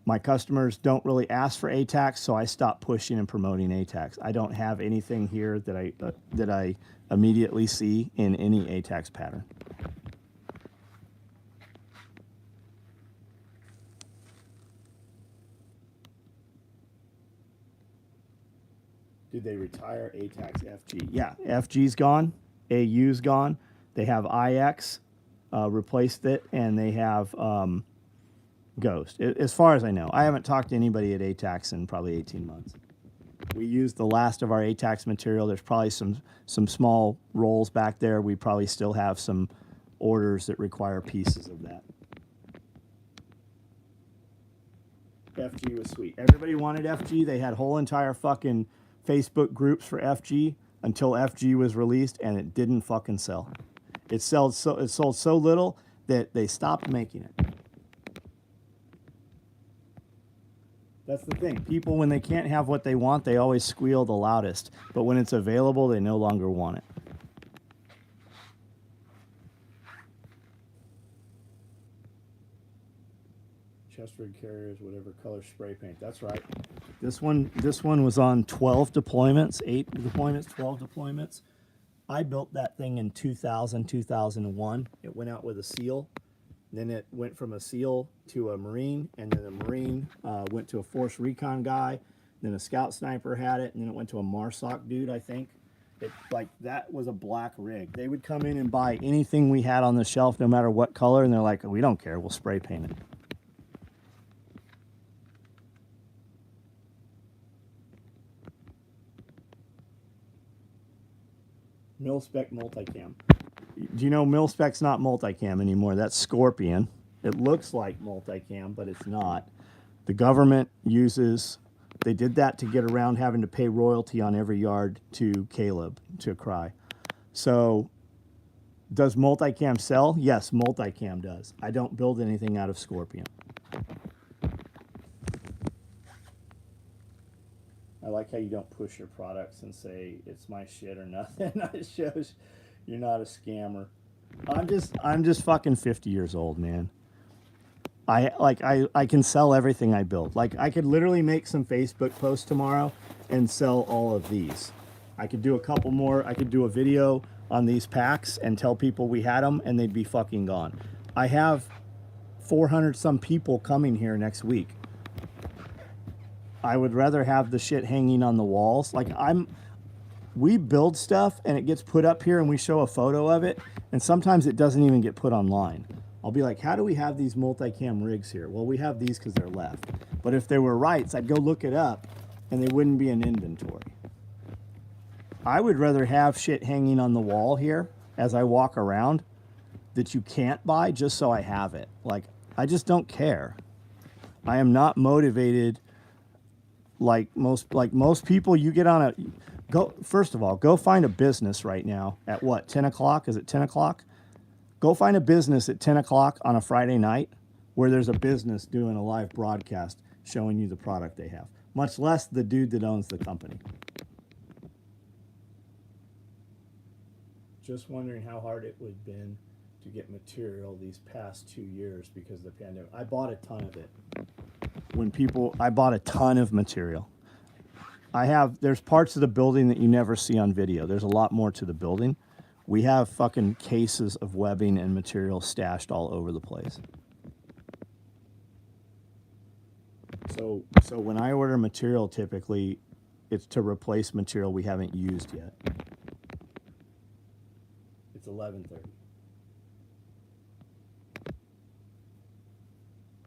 My customers don't really ask for ATAX, so I stopped pushing and promoting ATAX. I don't have anything here that I immediately see in any ATAX pattern. Did they retire ATAX FG? Yeah, FG's gone. AU's gone. They have IX, replaced it, and they have Ghost. As far as I know, I haven't talked to anybody at ATAX in probably 18 months. We used the last of our ATAX material. There's probably some small rolls back there. We probably still have some orders that require pieces of that. FG was sweet. Everybody wanted FG. They had whole entire fucking Facebook groups for FG until FG was released, and it didn't fucking sell. It sold so little that they stopped making it. That's the thing. People, when they can't have what they want, they always squeal the loudest. But when it's available, they no longer want it. Chesterfield carriers, whatever color spray paint. That's right. This one was on 12 deployments, 8 deployments, 12 deployments. I built that thing in 2000, 2001. It went out with a SEAL. Then it went from a SEAL to a Marine, and then the Marine went to a Force Recon guy. Then a Scout Sniper had it, and then it went to a MARSOC dude, I think. That was a black rig. They would come in and buy anything we had on the shelf, no matter what color, and they're like, we don't care, we'll spray paint it. Mil-spec multicam. Do you know mil-spec's not multicam anymore? That's Scorpion. It looks like multicam, but it's not. The government uses, they did that to get around having to pay royalty on every yard to Caleb, to Cry. So, does multicam sell? Yes, multicam does. I don't build anything out of Scorpion. I like how you don't push your products and say it's my shit or nothing. It shows you're not a scammer. I'm just fucking 50 years old, man. I can sell everything I build. Like, I could literally make some Facebook posts tomorrow and sell all of these. I could do a couple more. I could do a video on these packs and tell people we had them, and they'd be fucking gone. I have 400 some people coming here next week. I would rather have the shit hanging on the walls. We build stuff and it gets put up here and we show a photo of it, and sometimes it doesn't even get put online. I'll be like, how do we have these multicam rigs here? Well, we have these because they're left. But if they were rights, I'd go look it up and they wouldn't be in inventory. I would rather have shit hanging on the wall here as I walk around that you can't buy just so I have it. Like, I just don't care. I am not motivated like most people. You get on first of all, go find a business right now at what, 10 o'clock? Is it 10 o'clock? Go find a business at 10 o'clock on a Friday night where there's a business doing a live broadcast showing you the product they have, much less the dude that owns the company. Just wondering how hard it would have been to get material these past 2 years because of the pandemic. I bought a ton of it. I bought a ton of material. There's parts of the building that you never see on video. There's a lot more to the building. We have fucking cases of webbing and material stashed all over the place. So when I order material, typically it's to replace material we haven't used yet. It's 11:30.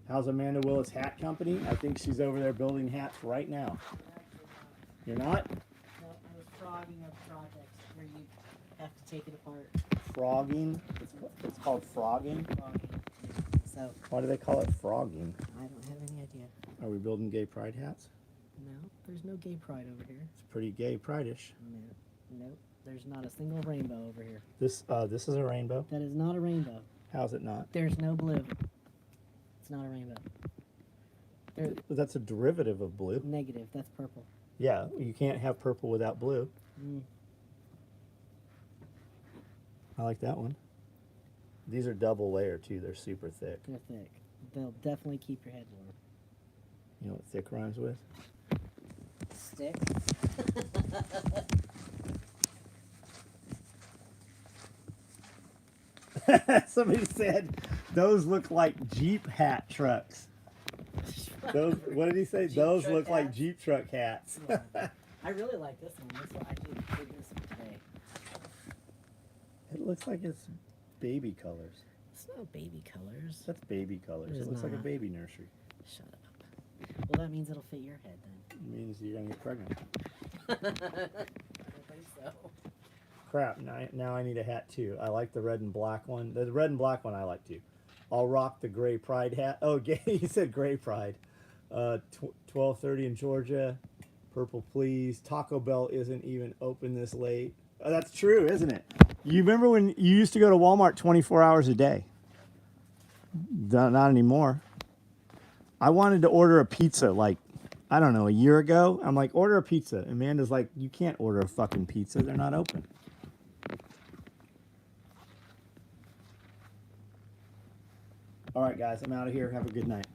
How's Amanda Willis Hat Company? I think she's over there building hats right now. You're not? No, I was frogging a project where you have to take it apart. Frogging? It's It's called frogging. Frogging. So Why do they call it frogging? I don't have any idea. Are we building gay pride hats? No, there's no gay pride over here. It's pretty gay pride-ish. No, nope. There's not a single rainbow over here. This is a rainbow. That is not a rainbow. How's it not? There's no blue. It's not a rainbow. There, That's a derivative of blue. negative. That's purple. Yeah, you can't have purple without blue. Mm. I like that one. These are double layer too. They're super thick. They're thick. They'll definitely keep your head warm. You know what thick rhymes with? Stick. Somebody said those look like Jeep hat trucks. Those, what did he say? Jeep Those truck look like hats? Jeep truck hats. Yeah. I really like this one. This one I did this one today. It looks like it's baby colors. It's not baby colors. That's baby colors. It It is looks like a not. baby nursery. Shut up. Well, that means it'll fit your head then. It means you're gonna get pregnant. I don't think so. Crap, now I need a hat too. I like the red and black one. The red and black one I like too. I'll rock the gray pride hat. Oh, gay, he said gray pride. 12:30 in Georgia. Purple please. Taco Bell isn't even open this late. Oh, that's true, isn't it? You remember when you used to go to Walmart 24 hours a day? Not anymore. I wanted to order a pizza like, I don't know, a year ago. I'm like, order a pizza. Amanda's like, you can't order a fucking pizza. They're not open. All right, guys, I'm out of here. Have a good night.